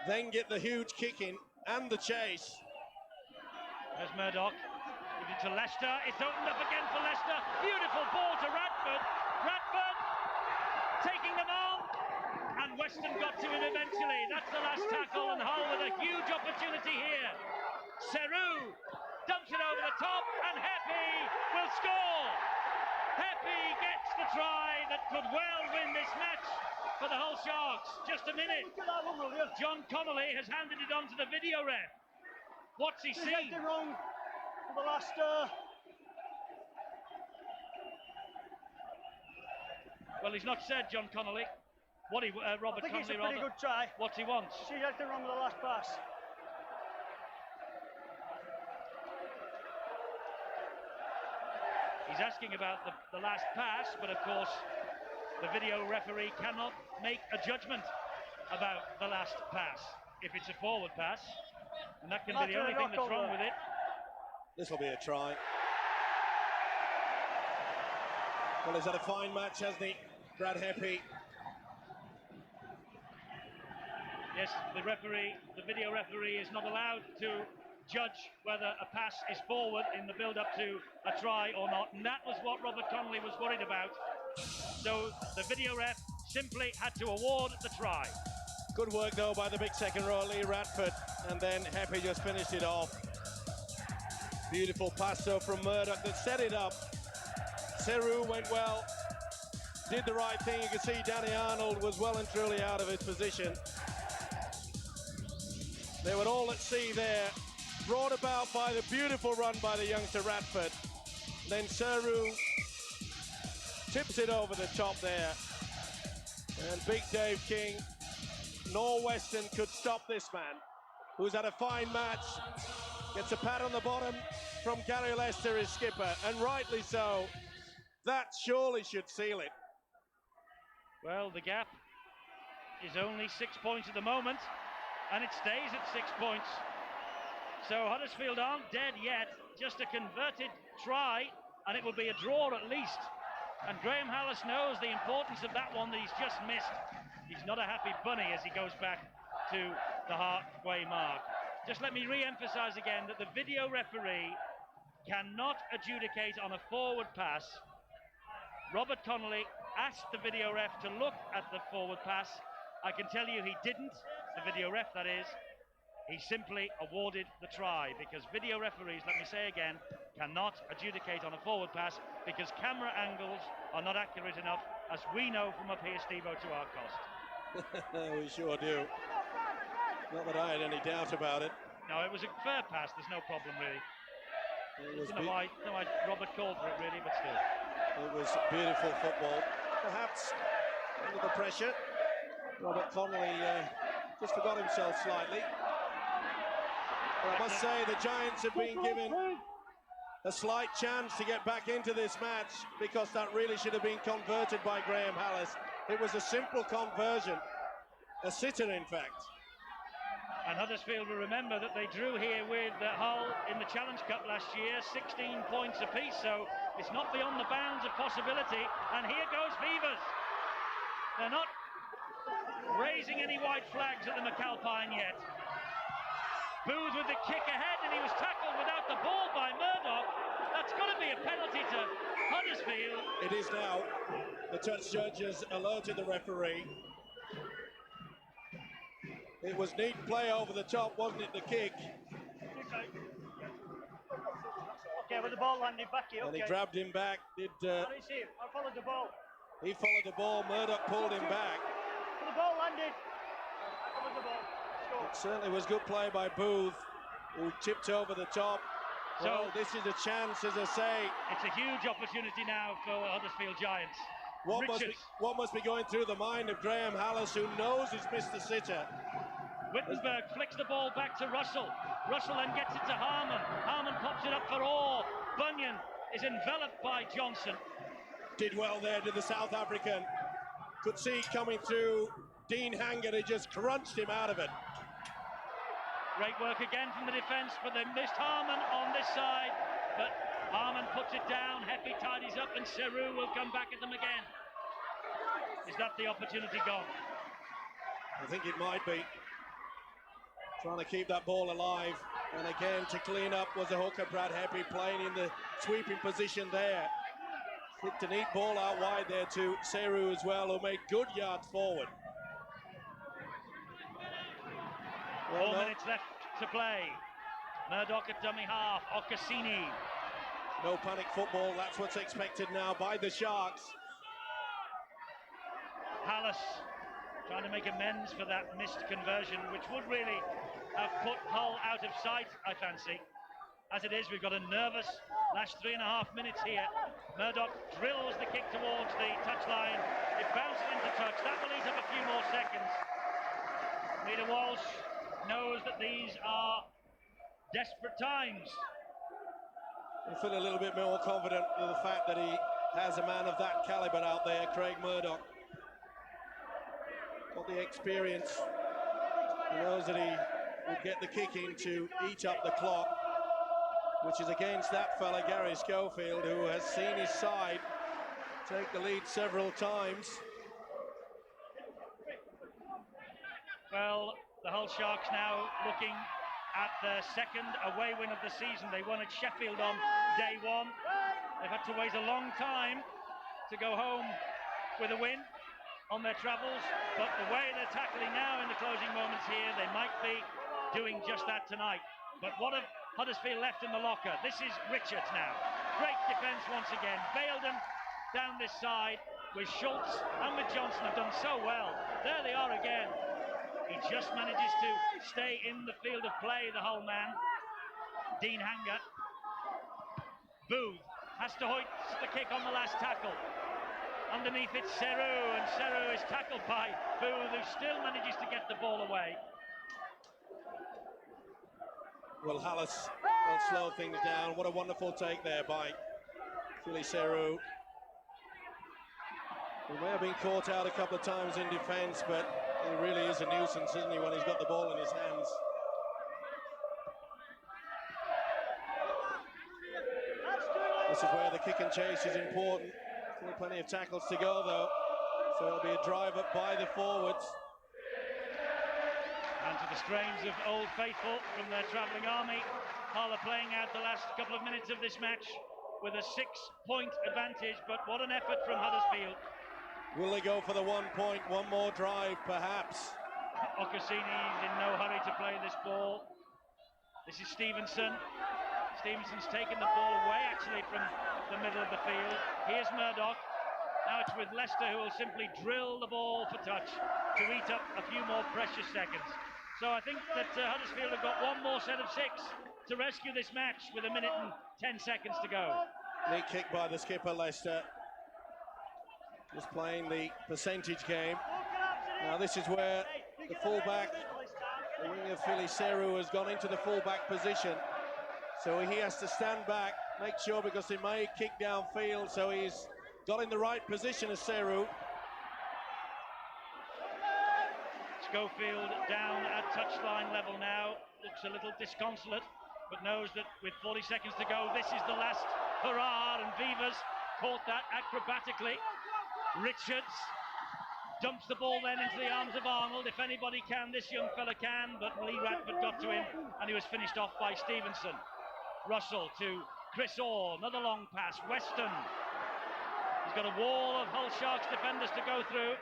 then get the huge kick in and the chase. There's Murdoch. Give it to Leicester. It's opened up again for Leicester. Beautiful ball to Radford. Radford taking them on. And Weston got to him eventually. That's the last tackle, and Hull with a huge opportunity here. Seru dumps it over the top, and Heppy will score. Heppy gets the try that could well win this match for the Hull Sharks. Just a minute. John Connolly has handed it on to the video ref. What's he seen? He's wrong for the last. Well, he's not said, John Connolly. What he Robert I think Connolly it's a pretty rather. good try. What he wants. She's acting wrong with the last pass. He's asking about the last pass, but of course the video referee cannot make a judgment about the last pass if it's a forward pass, and that can be the only thing that's wrong with it. This will be a try. Well, he's had a fine match, hasn't he, Brad Heppy? Yes, the video referee is not allowed to judge whether a pass is forward in the build-up to a try or not, and that was what Robert Connolly was worried about. So the video ref simply had to award the try. Good work, though, by the big second row, Lee Radford, and then Heppy just finished it off. Beautiful pass, though, from Murdoch that set it up. Seru went well, did the right thing. You can see Danny Arnold was well and truly out of his position. They were all at sea there, brought about by the beautiful run by the youngster Radford. Then Seru tips it over the top there. And big Dave King, nor Weston could stop this man, who's had a fine match. Gets a pat on the bottom from Gary Lester, his skipper, and rightly so. That surely should seal it. Well, the gap is only 6 points at the moment, and it stays at 6 points. So Huddersfield aren't dead yet, just a converted try, and it will be a draw at least. And Graham Hallis knows the importance of that one that he's just missed. He's not a happy bunny as he goes back to the halfway mark. Just let me re-emphasize again that the video referee cannot adjudicate on a forward pass. Robert Connolly asked the video ref to look at the forward pass. I can tell you he didn't, the video ref that is. He simply awarded the try, because video referees, let me say again, cannot adjudicate on a forward pass because camera angles are not accurate enough, as we know from up here, Steve-O, to our cost. We sure do. Not that I had any doubt about it. No, it was a fair pass, there's no problem really. I don't know why Robert called for it really, but still. It was beautiful football. Perhaps under the pressure, Robert Connolly just forgot himself slightly. But I must say the Giants have been given a slight chance to get back into this match, because that really should have been converted by Graham Hallis. It was a simple conversion, a sitter in fact. And Huddersfield will remember that they drew here with Hull in the Challenge Cup last year, 16 points apiece, so it's not beyond the bounds of possibility. And here goes Vivas. They're not raising any white flags at the McAlpine yet. Booth with the kick ahead, and he was tackled without the ball by Murdoch. That's got to be a penalty to Huddersfield. It is now. The touch judge has alerted the referee. It was neat play over the top, wasn't it, the kick? Okay, but the ball landed back here. And he grabbed him back. I followed the ball. He followed the ball. Murdoch pulled him back. The ball landed. I followed the ball. It certainly was good play by Booth, who tipped over the top. So well, this is a chance, as I say. It's a huge opportunity now for Huddersfield Giants. What must be going through the mind of Graham Hallis, who knows he's missed the sitter? Wittenberg flicks the ball back to Russell. Russell then gets it to Harman. Harman pops it up for Orr. Bunyan is enveloped by Johnson. Did well there to the South African. Could see coming through. Dean Hanger, he just crunched him out of it. Great work again from the defence, but they missed Harman on this side. But Harman puts it down. Heppy tidies up, and Seru will come back at them again. Is that the opportunity gone? I think it might be. Trying to keep that ball alive. And again, to clean up was the hooker, Brad Heppy, playing in the sweeping position there. Flicked a neat ball out wide there to Seru as well, who made good yards forward. 4 minutes left to play. Murdoch at dummy half. Ocassini. No panic football, that's what's expected now by the Sharks. Hallis trying to make amends for that missed conversion, which would really have put Hull out of sight, I fancy. As it is, we've got a nervous last 3.5 minutes here. Murdoch drills the kick towards the touchline. It bounces into touch. That will eat up a few more seconds. Peter Walsh knows that these are desperate times. I feel a little bit more confident with the fact that he has a man of that caliber out there, Craig Murdoch. Got the experience. He knows that he will get the kick in to eat up the clock, which is against that fella, Gary Schofield, who has seen his side take the lead several times. Well, the Hull Sharks now looking at their second away win of the season. They won at Sheffield on day one. They've had to wait a long time to go home with a win on their travels, but the way they're tackling now in the closing moments here, they might be doing just that tonight. But what have Huddersfield left in the locker? This is Richards now. Great defence once again. Baildon down this side with Schultz and with Johnson have done so well. There they are again. He just manages to stay in the field of play, the Hull man. Dean Hanger. Booth has to hoist the kick on the last tackle. Underneath it's Seru, and Seru is tackled by Booth, who still manages to get the ball away. Well, Hallis will slow things down. What a wonderful take there by Philly Seru. He may have been caught out a couple of times in defence, but he really is a nuisance, isn't he, when he's got the ball in his hands. This is where the kick and chase is important. Still plenty of tackles to go, though. So it'll be a drive up by the forwards. And to the strains of Old Faithful from their travelling army, Hull are playing out the last couple of minutes of this match with a 6-point advantage, but what an effort from Huddersfield. Will they go for the 1 point, one more drive, perhaps? Ocassini's in no hurry to play this ball. This is Stevenson. Stevenson's taken the ball away, actually, from the middle of the field. Here's Murdoch. Now it's with Leicester, who will simply drill the ball for touch to eat up a few more precious seconds. So I think that Huddersfield have got one more set of 6 to rescue this match with 1 minute and 10 seconds to go. Neat kick by the skipper, Leicester. Just playing the percentage game. Now this is where the fullback, the winger Philly Seru, has gone into the fullback position. So he has to stand back, make sure, because they may kick downfield, so he's got in the right position as Seru. Schofield down at touchline level now, looks a little disconsolate, but knows that with 40 seconds to go, this is the last hurrah, and Vivas caught that acrobatically. Richards dumps the ball then into the arms of Arnold. If anybody can, this young fella can, but Lee Radford got to him, and he was finished off by Stevenson. Russell to Chris Orr, another long pass. Weston, he's got a wall of Hull Sharks defenders to go through.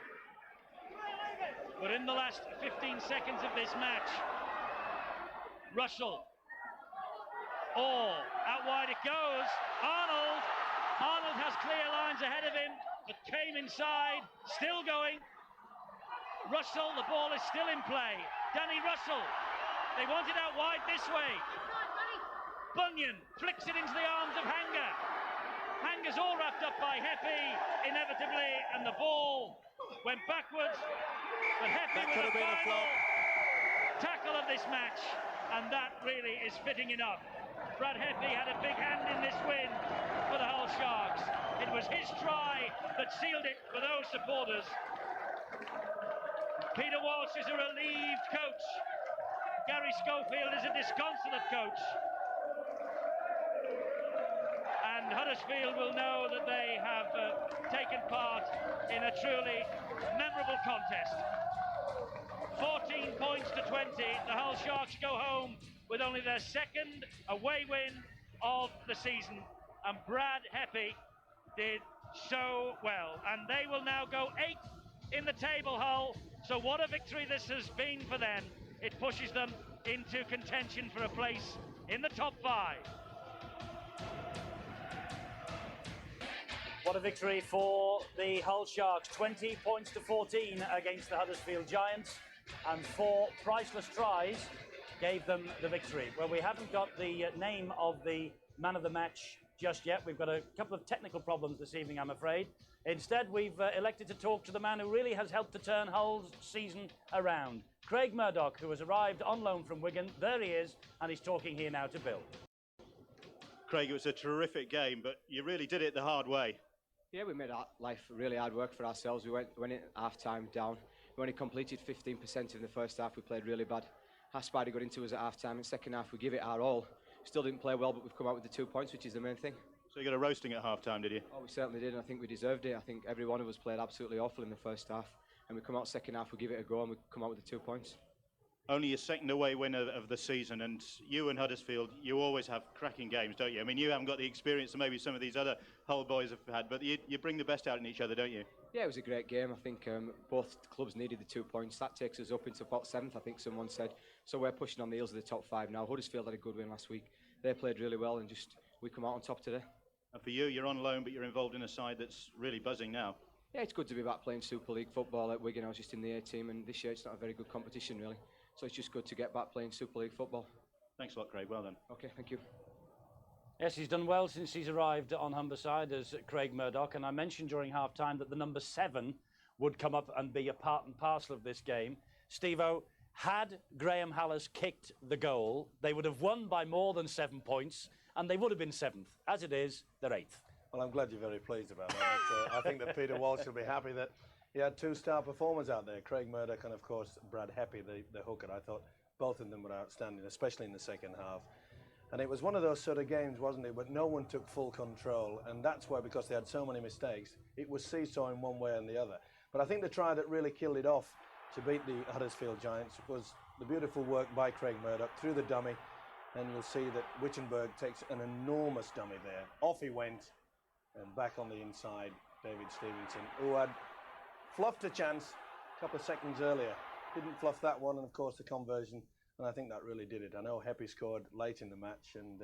But in the last 15 seconds of this match, Russell, Orr, out wide it goes. Arnold has clear lines ahead of him, but came inside, still going. Russell, the ball is still in play. Danny Russell, they want it out wide this way. Bunyan flicks it into the arms of Hanger. Hanger's all wrapped up by Heppy, inevitably, and the ball went backwards. But Heppy That could have been a flop. tackle of this match, and that really is fitting enough. Brad Heffy had a big hand in this win for the Hull Sharks. It was his try that sealed it for those supporters. Peter Walsh is a relieved coach. Gary Schofield is a disconsolate coach. And Huddersfield will know that they have taken part in a truly memorable contest. 14 points to 20. The Hull Sharks go home with only their second away win of the season. And Brad Heffy did so well. And they will now go 8th in the table, Hull. So what a victory this has been for them. It pushes them into contention for a place in the top 5. What a victory for the Hull Sharks. 20 points to 14 against the Huddersfield Giants, and 4 priceless tries gave them the victory. Well, we haven't got the name of the man of the match just yet. We've got a couple of technical problems this evening, I'm afraid. Instead, we've elected to talk to the man who really has helped to turn Hull's season around. Craig Murdoch, who has arrived on loan from Wigan. There he is, and he's talking here now to Bill. Craig, it was a terrific game, but you really did it the hard way. Yeah, we made life really hard work for ourselves. We went in at half-time down. We only completed 15% in the first half. We played really bad. Spider got into us at half-time. In the second half, we give it our all. Still didn't play well, but we've come out with the 2 points, which is the main thing. So you got a roasting at half-time, did you? Oh, we certainly did, and I think we deserved it. I think every one of us played absolutely awful in the first half. And we come out second half, we give it a go, and we come out with the 2 points. Only your second away win of the season, and you and Huddersfield, you always have cracking games, don't you? I mean, you haven't got the experience that maybe some of these other Hull boys have had, but you bring the best out in each other, don't you? Yeah, it was a great game. I think both clubs needed the 2 points. That takes us up into about 7th, I think someone said. So we're pushing on the heels of the top 5 now. Huddersfield had a good win last week. They played really well, and just we come out on top today. And for you, you're on loan, but you're involved in a side that's really buzzing now. Yeah, it's good to be back playing Super League football at Wigan. I was just in the A team, and this year it's not a very good competition, really. So it's just good to get back playing Super League football. Thanks a lot, Craig. Well done. Okay, thank you. Yes, he's done well since he's arrived on Humberside as Craig Murdoch. And I mentioned during half-time that the number 7 would come up and be a part and parcel of this game. Steve-O, had Graham Hallas kicked the goal, they would have won by more than 7 points, and they would have been 7th. As it is, they're 8th. Well, I'm glad you're very pleased about that. I think that Peter Walsh will be happy that he had 2 star performers out there, Craig Murdoch and, of course, Brad Heffy, the hooker. I thought both of them were outstanding, especially in the second half. And it was one of those sort of games, wasn't it, but no one took full control. And that's why, because they had so many mistakes, it was seesawing one way and the other. But I think the try that really killed it off to beat the Huddersfield Giants was the beautiful work by Craig Murdoch through the dummy. And you'll see that Wittenberg takes an enormous dummy there. Off he went, and back on the inside, David Stevenson, who had fluffed a chance a couple of seconds earlier. Didn't fluff that one, and of course the conversion, and I think that really did it. I know Heffy scored late in the match, and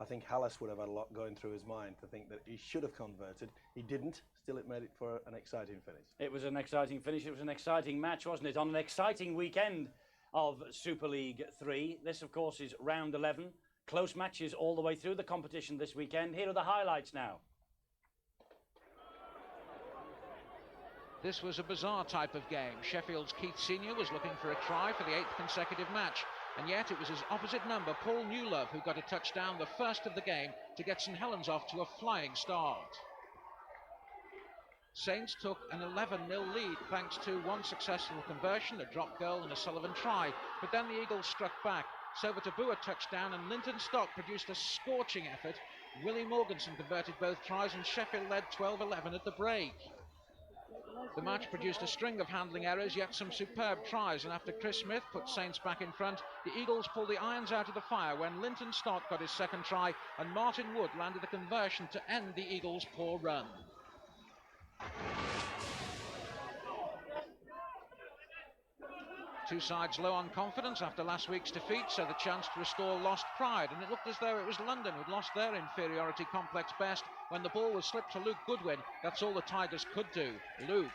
I think Hallas would have had a lot going through his mind to think that he should have converted. He didn't. Still, it made it for an exciting finish. It was an exciting finish. It was an exciting match, wasn't it? On an exciting weekend of Super League 3. This, of course, is round 11. Close matches all the way through the competition this weekend. Here are the highlights now. This was a bizarre type of game. Sheffield's Keith Senior was looking for a try for the 8th consecutive match, and yet it was his opposite number, Paul Newlove, who got a touchdown, the first of the game, to get St Helens off to a flying start. Saints took an 11-0 lead thanks to one successful conversion, a drop goal and a Sullivan try, but then the Eagles struck back. Sovatabua touchdown and Linton Stock produced a scorching effort. Willie Morganson converted both tries and Sheffield led 12-11 at the break. The match produced a string of handling errors, yet some superb tries, and after Chris Smith put Saints back in front, the Eagles pulled the irons out of the fire when Linton Stott got his second try and Martin Wood landed a conversion to end the Eagles' poor run. Two sides low on confidence after last week's defeat, so the chance to restore lost pride, and it looked as though it was London who'd lost their inferiority complex best when the ball was slipped to Luke Goodwin. That's all the Tigers could do. Luke.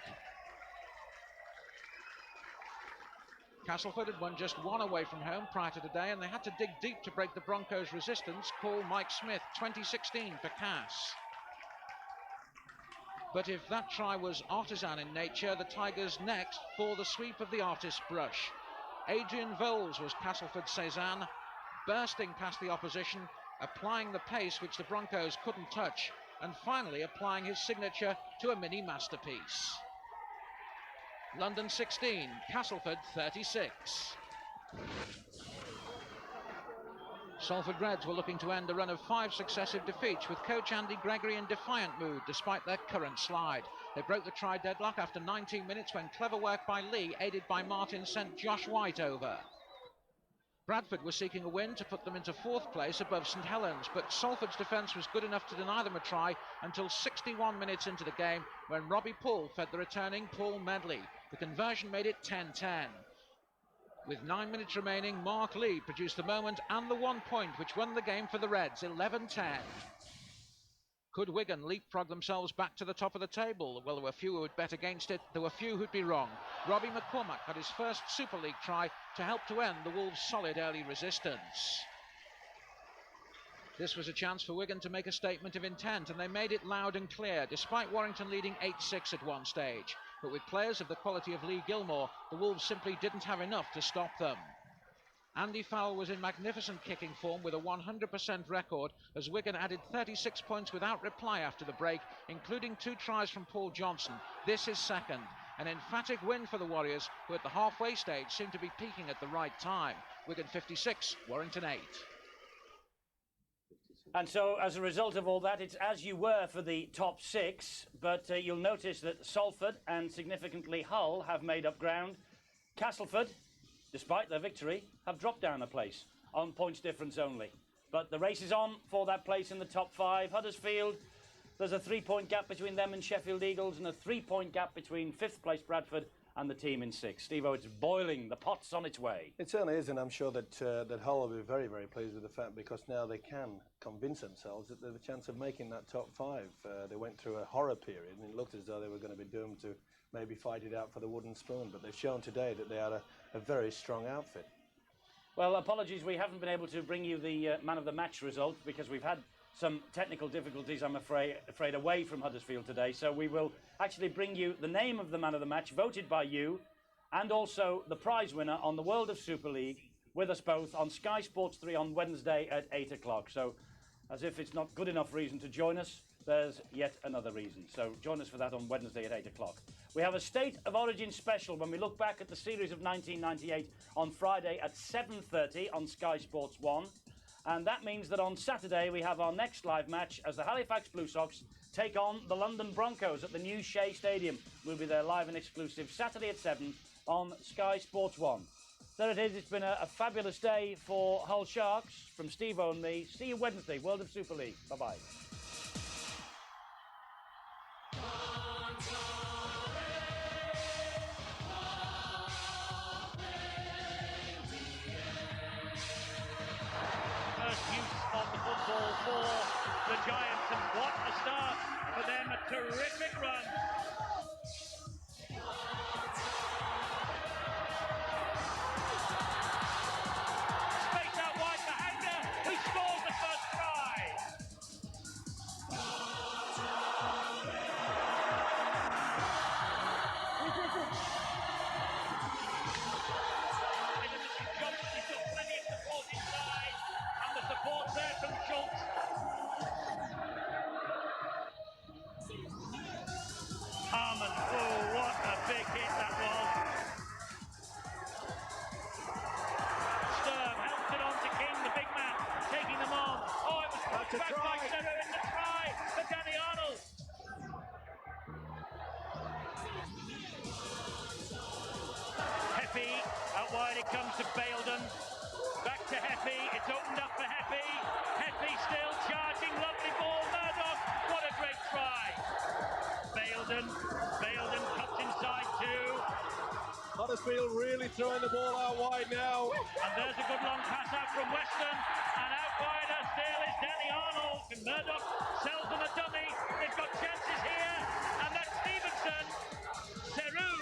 Castleford had won just 1 away from home prior to today, and they had to dig deep to break the Broncos' resistance. Call Mike Smith, 2016 for Cass. But if that try was artisan in nature, the Tigers next for the sweep of the artist's brush. Adrian Voles was Castleford Cezanne, bursting past the opposition, applying the pace which the Broncos couldn't touch, and finally applying his signature to a mini masterpiece. London 16, Castleford 36. Salford Reds were looking to end a run of 5 successive defeats, with coach Andy Gregory in defiant mood despite their current slide. They broke the try deadlock after 19 minutes when clever work by Lee, aided by Martin, sent Josh White over. Bradford were seeking a win to put them into 4th place above St Helens, but Salford's defence was good enough to deny them a try until 61 minutes into the game, when Robbie Poole fed the returning Paul Medley. The conversion made it 10-10. With 9 minutes remaining, Mark Lee produced the moment and the 1 point which won the game for the Reds, 11-10. Could Wigan leapfrog themselves back to the top of the table? Well, there were few who would bet against it. There were few who'd be wrong. Robbie McCormack had his first Super League try to help to end the Wolves' solid early resistance. This was a chance for Wigan to make a statement of intent, and they made it loud and clear, despite Warrington leading 8-6 at one stage. But with players of the quality of Lee Gilmore, the Wolves simply didn't have enough to stop them. Andy Fowle was in magnificent kicking form with a 100% record, as Wigan added 36 points without reply after the break, including 2 tries from Paul Johnson. This is second. An emphatic win for the Warriors, who at the halfway stage seemed to be peaking at the right time. Wigan 56, Warrington 8. And so, as a result of all that, it's as you were for the top 6, but you'll notice that Salford and significantly Hull have made up ground. Castleford, despite their victory, have dropped down a place on points difference only. But the race is on for that place in the top 5. Huddersfield, there's a 3-point gap between them and Sheffield Eagles, and a 3-point gap between 5th place Bradford and the team in 6th. Steve-O, it's boiling. The pot's on its way. It certainly is, and I'm sure that that Hull will be very, very pleased with the fact, because now they can convince themselves that they have a chance of making that top 5. They went through a horror period, and it looked as though they were going to be doomed to maybe fight it out for the wooden spoon, but they've shown today that they are a very strong outfit. Well, apologies, we haven't been able to bring you the man of the match result because we've had some technical difficulties, I'm afraid, away from Huddersfield today. So we will actually bring you the name of the man of the match, voted by you, and also the prize winner on the World of Super League, with us both on Sky Sports 3 on Wednesday at 8 o'clock. So, as if it's not good enough reason to join us, there's yet another reason. So join us for that on Wednesday at 8 o'clock. We have a State of Origin special when we look back at the series of 1998 on Friday at 7:30 on Sky Sports 1. And that means that on Saturday we have our next live match as the Halifax Blue Sox take on the London Broncos at the new Shea Stadium. We'll be there live and exclusive Saturday at 7 on Sky Sports 1. There it is. It's been a fabulous day for Hull Sharks. From Steve-O and me. See you Wednesday, World of Super League. Bye-bye. For the Giants, and what a start for them, a terrific run. Space out wide for Hanger, who scores the first try. He took plenty of support inside, and the support there from Schultz. Harmon, oh, what a big hit that was. Sturm helped it on to King, the big man, taking them on. Oh, it was pushed back by Sturm in the try for Danny Arnold. Heppy, out wide it comes to Baildon. Back to Heppy, it's opened up for Heppy. Heppy still charging, lovely ball, Murdoch, what a great try. Baildon cuts inside too. Huddersfield really throwing the ball out wide now. And there's a good long pass out from Weston. And out wider still is Danny Arnold. And Murdoch sells them a dummy. They've got chances here. And that's Stevenson. Seru